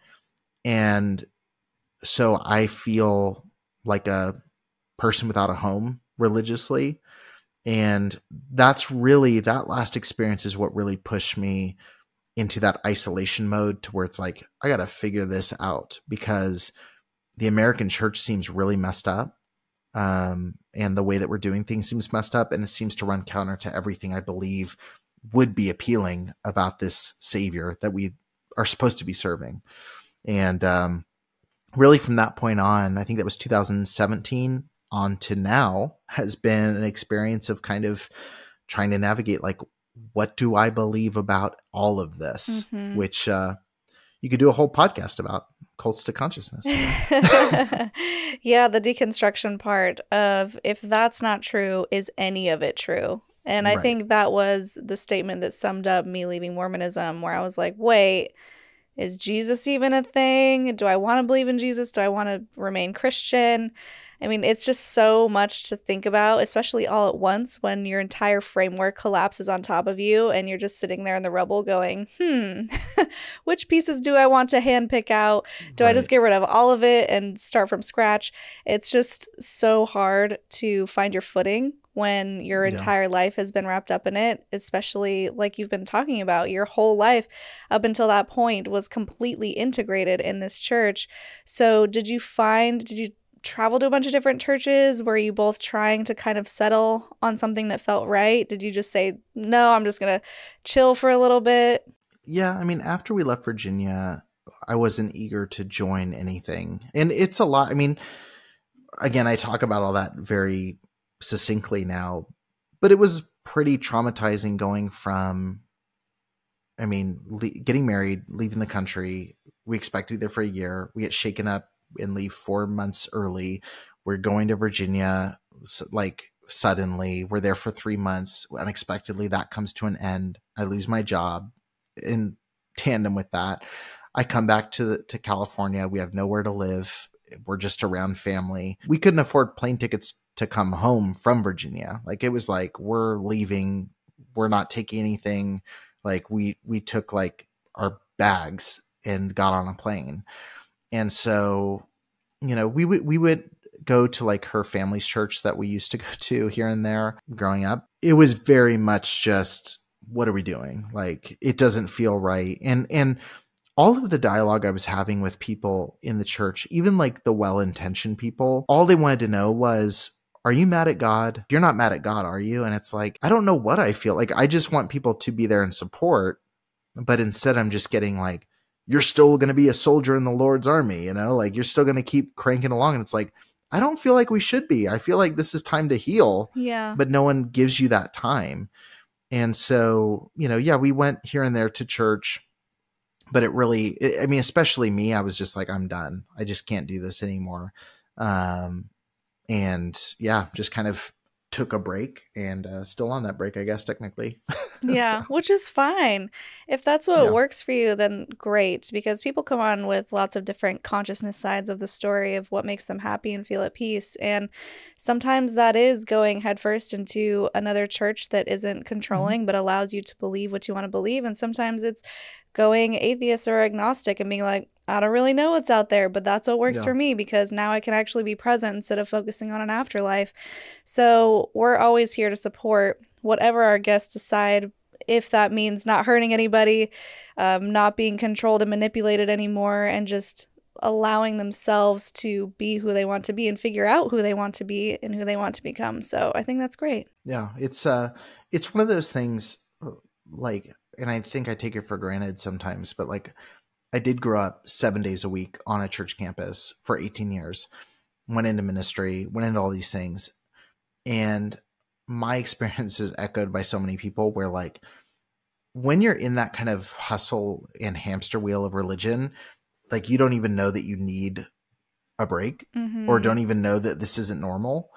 And so I feel like a person without a home religiously. And that's really, that last experience is what really pushed me into that isolation mode, to where it's like, I got to figure this out, because the American church seems really messed up. And the way that we're doing things seems messed up, and it seems to run counter to everything I believe would be appealing about this Savior that we are supposed to be serving. And really from that point on, I think that was 2017 on to now, has been an experience of kind of trying to navigate, like, what do I believe about all of this? Mm-hmm. Which you could do a whole podcast about, cults to consciousness. Yeah, the deconstruction part of, if that's not true, is any of it true? And I think that was the statement that summed up me leaving Mormonism, where I was like, wait, is Jesus even a thing? Do I want to believe in Jesus? Do I want to remain Christian? I mean, it's just so much to think about, especially all at once, when your entire framework collapses on top of you and you're just sitting there in the rubble going, which pieces do I want to handpick out? Do I just get rid of all of it and start from scratch? It's just so hard to find your footing when your entire life has been wrapped up in it, especially like you've been talking about. Your whole life up until that point was completely integrated in this church. So did you travel to a bunch of different churches? Were you both trying to kind of settle on something that felt right? Did you just say, no, I'm just going to chill for a little bit? Yeah, I mean, after we left Virginia, I wasn't eager to join anything. And it's a lot. I mean, again, I talk about all that very succinctly now, but it was pretty traumatizing going from, getting married, leaving the country. We expect to be there for a year. We get shaken up and leave 4 months early. We're going to Virginia, like suddenly. We're there for 3 months. Unexpectedly, that comes to an end. I lose my job. In tandem with that, I come back to California. We have nowhere to live. We're just around family. We couldn't afford plane tickets to come home from Virginia. Like, it was like, we're leaving. We're not taking anything. Like, we took like our bags and got on a plane. And so, we would go to like her family's church that we used to go to here and there growing up. It was very much just, what are we doing? Like, it doesn't feel right. And all of the dialogue I was having with people in the church, even like the well-intentioned people, all they wanted to know was, are you mad at God? You're not mad at God, are you? And it's like, I don't know what I feel like. I just want people to be there and support. But instead, I'm just getting like, you're still going to be a soldier in the Lord's army, like, you're still going to keep cranking along. And it's like, I don't feel like we should be. I feel like this is time to heal. Yeah. But no one gives you that time. And so, we went here and there to church, but it really, especially me, I was just like, I'm done. I just can't do this anymore. And yeah, just kind of took a break, and still on that break, I guess, technically. Yeah, So, which is fine. If that's what yeah. works for you, then great, because people come on with lots of different consciousness sides of the story of what makes them happy and feel at peace. And sometimes that is going headfirst into another church that isn't controlling, but allows you to believe what you want to believe. And sometimes it's going atheist or agnostic and being like, I don't really know what's out there, but that's what works Yeah. for me, because now I can actually be present instead of focusing on an afterlife. So we're always here to support whatever our guests decide, if that means not hurting anybody, not being controlled and manipulated anymore, and just allowing themselves to be who they want to be and figure out who they want to be and who they want to become. So I think that's great. Yeah. It's one of those things, like, and I think I take it for granted sometimes, but like, I did grow up 7 days a week on a church campus for 18 years, went into ministry, went into all these things. And my experience is echoed by so many people where, like, when you're in that kind of hustle and hamster wheel of religion, like, you don't even know that you need a break, or don't even know that this isn't normal.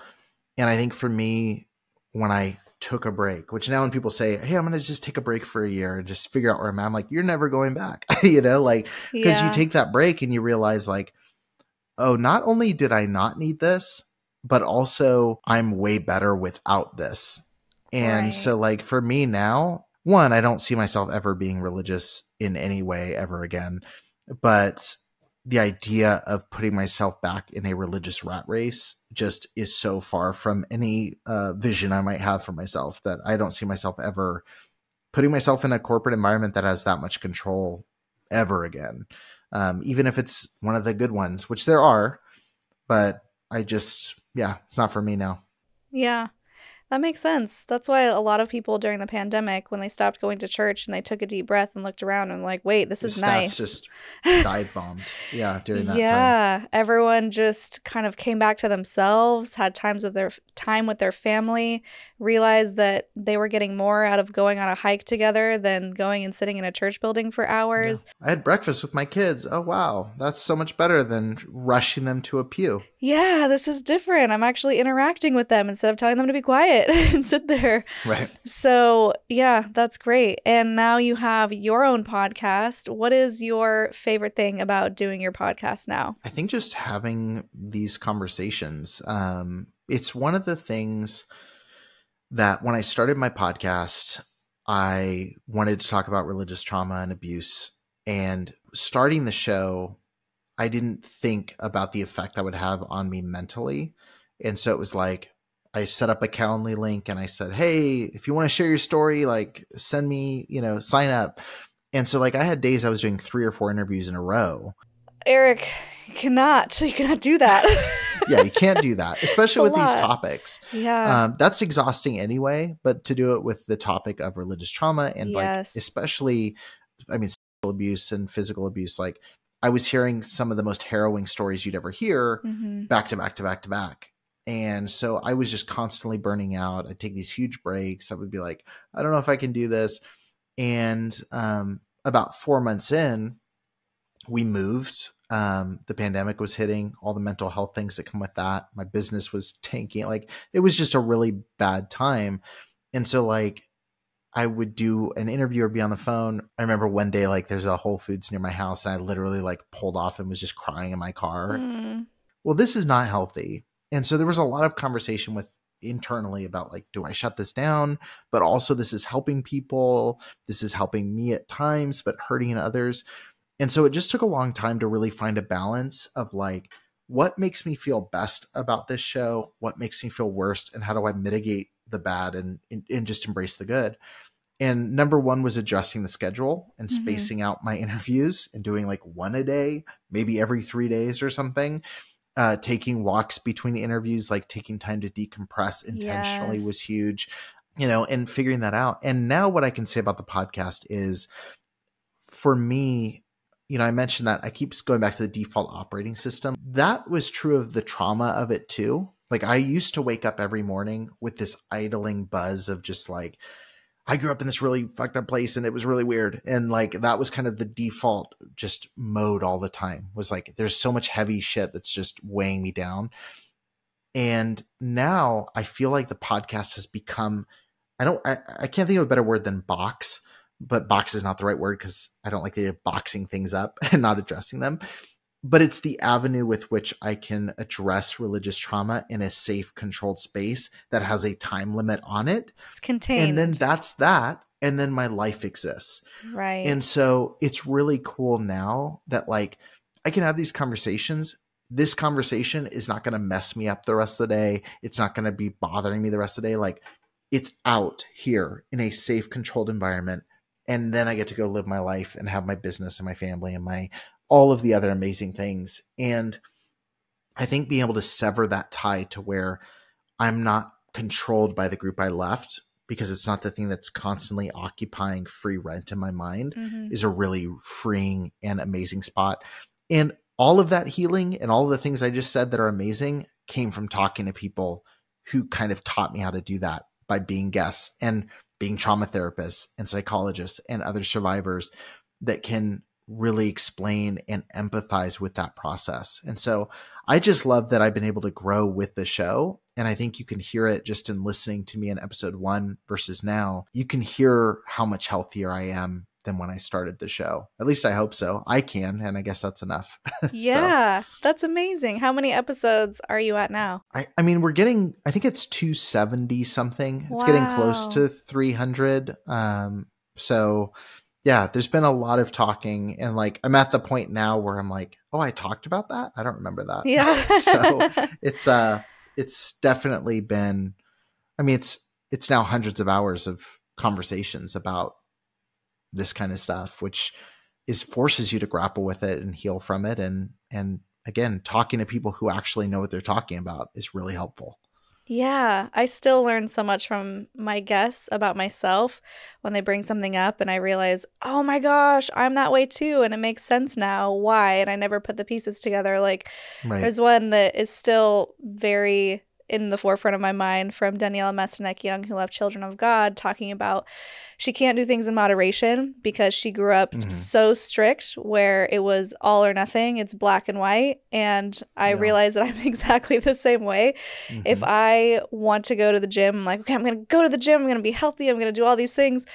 And I think for me, when I took a break, which now when people say, hey, I'm going to just take a break for a year and just figure out where I'm at, I'm like, you're never going back, like, because you take that break and you realize, like, oh, not only did I not need this, but also I'm way better without this. And so, like, for me now, one, I don't see myself ever being religious in any way ever again. But the idea of putting myself back in a religious rat race just is so far from any vision I might have for myself, that I don't see myself ever putting myself in a corporate environment that has that much control ever again. Even if it's one of the good ones, which there are, but it's not for me now. Yeah. That makes sense. That's why a lot of people during the pandemic, when they stopped going to church and they took a deep breath and looked around and like, wait, this is nice. Just dive bombed. Yeah, during that time. Yeah, everyone just kind of came back to themselves, had time with their family, realized that they were getting more out of going on a hike together than going and sitting in a church building for hours. Yeah. I had breakfast with my kids. Oh, wow. That's so much better than rushing them to a pew. Yeah, this is different. I'm actually interacting with them instead of telling them to be quiet and sit there. Right. So, yeah, that's great. And now you have your own podcast. What is your favorite thing about doing your podcast now? I think just having these conversations. It's one of the things that when I started my podcast, I wanted to talk about religious trauma and abuse. And starting the show, I didn't think about the effect that would have on me mentally. And so it was like, I set up a Calendly link and I said, hey, if you want to share your story, like, send me, sign up. And so, like, I had days I was doing 3 or 4 interviews in a row. Eric, you cannot do that. Yeah, you can't do that, especially with these topics. Yeah. That's exhausting anyway, but to do it with the topic of religious trauma and like, especially, sexual abuse and physical abuse, like, I was hearing some of the most harrowing stories you'd ever hear back to back to back to back. And so I was just constantly burning out. I'd take these huge breaks. I would be like, I don't know if I can do this. And about 4 months in, we moved. The pandemic was hitting, all the mental health things that come with that. My business was tanking. Like, it was just a really bad time. And so like I would do an interview or be on the phone. I remember one day, like, there's a Whole Foods near my house, and I literally like pulled off and was just crying in my car. Well, this is not healthy. And so there was a lot of conversation with internally about like, do I shut this down? But also, this is helping people. This is helping me at times, but hurting others. And so it just took a long time to really find a balance of like, what makes me feel best about this show? What makes me feel worst? And how do I mitigate the bad and just embrace the good? And number one was adjusting the schedule and spacing out my interviews and doing like one a day, maybe every 3 days or something. Taking walks between interviews, like taking time to decompress intentionally was huge, and figuring that out. And now what I can say about the podcast is, for me, I mentioned that I keep going back to the default operating system. That was true of the trauma of it too. Like, I used to wake up every morning with this idling buzz of just like, I grew up in this really fucked up place and it was really weird. And like, that was kind of the default just mode all the time, was like, there's so much heavy shit that's just weighing me down. And now I feel like the podcast has become, I can't think of a better word than box, but box is not the right word because I don't like the idea of boxing things up and not addressing them. But it's the avenue with which I can address religious trauma in a safe, controlled space that has a time limit on it. It's contained. And then that's that. And then my life exists. Right. And so it's really cool now that like I can have these conversations. This conversation is not going to mess me up the rest of the day. It's not going to be bothering me the rest of the day. Like, it's out here in a safe, controlled environment. And then I get to go live my life and have my business and my family and all of the other amazing things. And I think being able to sever that tie to where I'm not controlled by the group I left, because it's not the thing that's constantly occupying free rent in my mind, is a really freeing and amazing spot. And all of that healing and all of the things I just said that are amazing came from talking to people who kind of taught me how to do that by being guests and being trauma therapists and psychologists and other survivors that can really explain and empathize with that process. And so I just love that I've been able to grow with the show. And I think you can hear it just in listening to me in episode 1 versus now. You can hear how much healthier I am than when I started the show. At least I hope so. I can, and I guess that's enough. Yeah, that's amazing. How many episodes are you at now? I mean, we're getting, I think it's 270 something. It's getting close to 300. So yeah, there's been a lot of talking, and like, I'm at the point now where I'm like, oh, I talked about that? I don't remember that. Yeah. So it's definitely been, I mean, it's now hundreds of hours of conversations about this kind of stuff, which forces you to grapple with it and heal from it. And again, talking to people who actually know what they're talking about is really helpful. Yeah, I still learn so much from my guests about myself when they bring something up and I realize, oh my gosh, I'm that way too. And it makes sense now why. And I never put the pieces together. Like, there's one that is still very in the forefront of my mind from Daniela Mestenek-Young, who left Children of God, talking about she can't do things in moderation because she grew up so strict where it was all or nothing. It's black and white. And I realized that I'm exactly the same way. If I want to go to the gym, I'm like, okay, I'm going to go to the gym. I'm going to be healthy. I'm going to do all these things.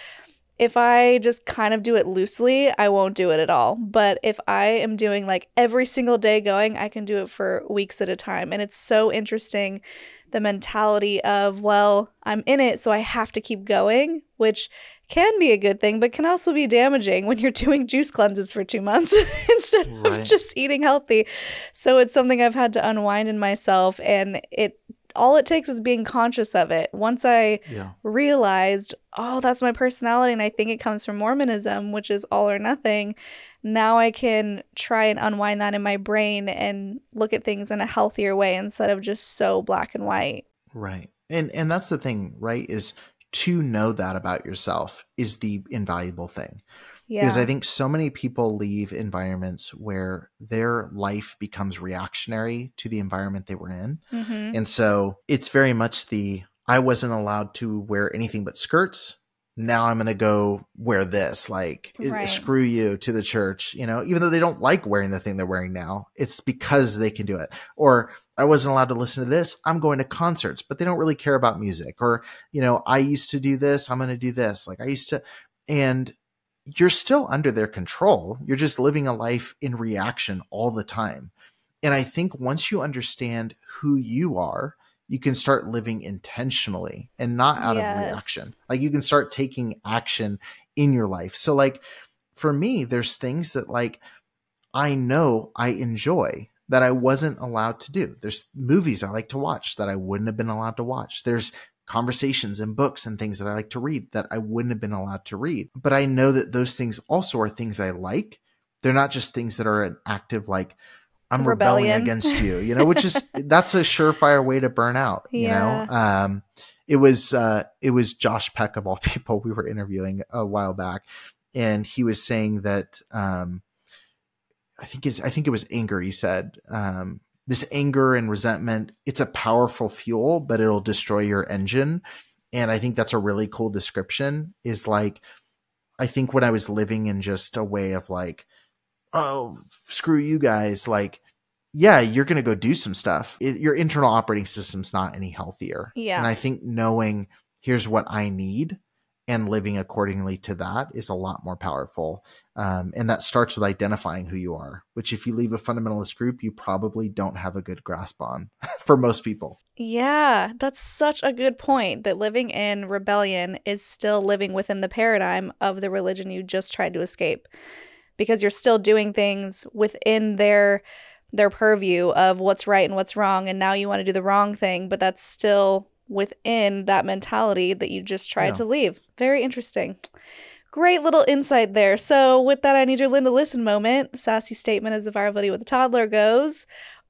If I just kind of do it loosely, I won't do it at all. But if I am doing like every single day going, I can do it for weeks at a time. And it's so interesting, the mentality of, well, I'm in it, so I have to keep going, which can be a good thing, but can also be damaging when you're doing juice cleanses for 2 months instead of just eating healthy. So it's something I've had to unwind in myself, and all it takes is being conscious of it. Once I realized, oh, that's my personality, and I think it comes from Mormonism, which is all or nothing, now I can try and unwind that in my brain and look at things in a healthier way instead of just so black and white. Right. And that's the thing, right, is to know that about yourself is the invaluable thing. Because I Yeah. think so many people leave environments where their life becomes reactionary to the environment they were in. Mm-hmm. And so it's very much I wasn't allowed to wear anything but skirts. Now I'm going to go wear this. Like, Right. screw you to the church, even though they don't like wearing the thing they're wearing now. It's because they can do it. Or I wasn't allowed to listen to this. I'm going to concerts, but they don't really care about music. Or, I used to do this. I'm going to do this. Like I used to. And you're still under their control. You're just living a life in reaction all the time. And I think once you understand who you are, you can start living intentionally and not out of reaction. Yes. Like you can start taking action in your life. So like for me, there's things that like I know I enjoy that I wasn't allowed to do. There's movies I like to watch that I wouldn't have been allowed to watch. There's conversations and books and things that I like to read that I wouldn't have been allowed to read. But I know that those things also are things I like. They're not just things that are an active, like, I'm rebelling Rebellion. against you, which is, that's a surefire way to burn out, Yeah. It was Josh Peck of all people we were interviewing a while back. And he was saying that, I think it was anger. He said, this anger and resentment, it's a powerful fuel, but it'll destroy your engine. And I think that's a really cool description is like, I think when I was living in just a way of like, oh, screw you guys. Like, yeah, you're going to go do some stuff. Your internal operating system's not any healthier. Yeah. And I think knowing here's what I need and living accordingly to that is a lot more powerful. And that starts with identifying who you are, which if you leave a fundamentalist group, you probably don't have a good grasp on for most people. Yeah, that's such a good point that living in rebellion is still living within the paradigm of the religion you just tried to escape, because you're still doing things within their purview of what's right and what's wrong, and now you want to do the wrong thing, but that's still within that mentality that you just tried to leave. Very interesting. Great little insight there. So with that, I need your Linda Listen moment. Sassy statement as the viral video with the toddler goes,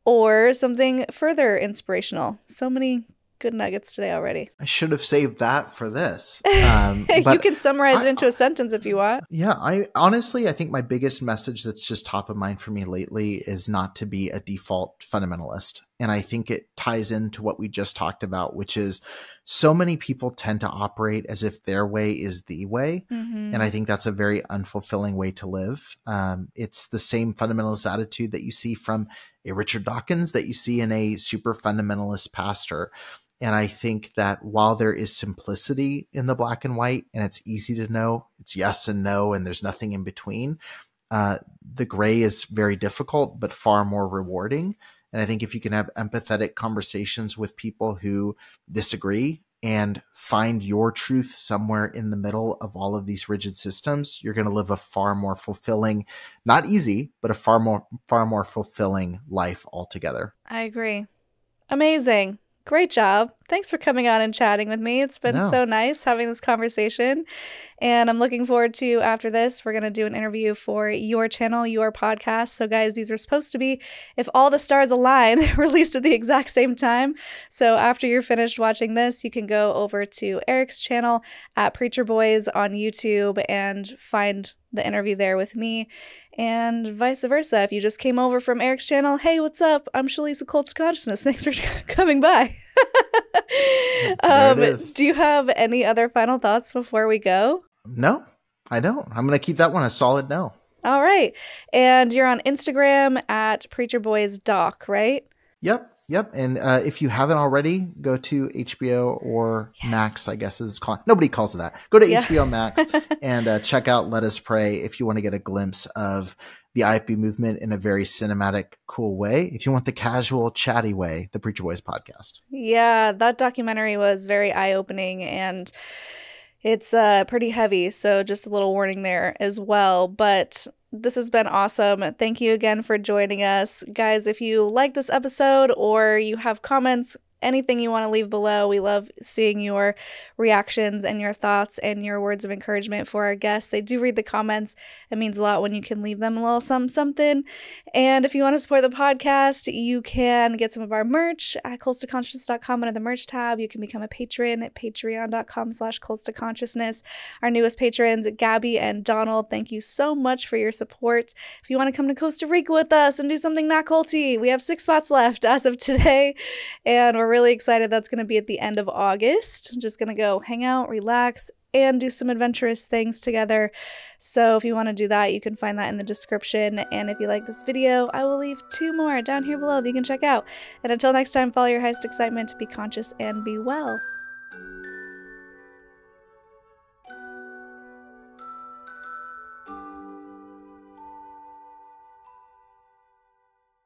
or something further inspirational. So many good nuggets today already. I should have saved that for this. You can summarize it into a sentence if you want. Yeah, I honestly think my biggest message that's just top of mind for me lately is not to be a default fundamentalist. And I think it ties into what we just talked about, which is so many people tend to operate as if their way is the way. Mm-hmm. And I think that's a very unfulfilling way to live. It's the same fundamentalist attitude that you see from a Richard Dawkins that you see in a super fundamentalist pastor. And I think that while there is simplicity in the black and white, and it's easy to know, it's yes and no, and there's nothing in between, the gray is very difficult, but far more rewarding. And I think if you can have empathetic conversations with people who disagree and find your truth somewhere in the middle of all of these rigid systems, you're going to live a far more fulfilling, not easy, but a far more fulfilling life altogether. I agree. Amazing. Great job. Thanks for coming on and chatting with me. It's been so nice having this conversation. And I'm looking forward to, after this, we're going to do an interview for your channel, your podcast. So guys, these are supposed to be, if all the stars align, released at the exact same time. So after you're finished watching this, you can go over to Eric's channel at Preacher Boys on YouTube and find the interview there with me, and vice versa. If you just came over from Eric's channel, hey, what's up? I'm Shalise with Cults of Consciousness. Thanks for coming by. Do you have any other final thoughts before we go? No, I don't. I'm going to keep that one a solid no. All right. And you're on Instagram at PreacherBoysDoc, right? Yep. And if you haven't already, go to HBO or Max, I guess it's called. Nobody calls it that. Go to HBO Max and check out Let Us Pray if you want to get a glimpse of the IFB movement in a very cinematic, cool way. If you want the casual, chatty way, the Preacher Boys podcast. Yeah, that documentary was very eye-opening, and it's pretty heavy. So just a little warning there as well. But this has been awesome. Thank you again for joining us. Guys, if you like this episode or you have comments, anything you want to leave below. We love seeing your reactions and your thoughts and your words of encouragement for our guests. They do read the comments. It means a lot when you can leave them a little something. And if you want to support the podcast, you can get some of our merch at cultstoconsciousness.com under the merch tab. You can become a patron at patreon.com/cultstoconsciousness. Our newest patrons, Gabby and Donald, thank you so much for your support. If you want to come to Costa Rica with us and do something not culty, we have 6 spots left as of today, and we're really excited. That's going to be at the end of August. I'm just going to go hang out, relax, and do some adventurous things together. So if you want to do that, you can find that in the description. And if you like this video, I will leave 2 more down here below that you can check out. And until next time, follow your highest excitement, be conscious and be well.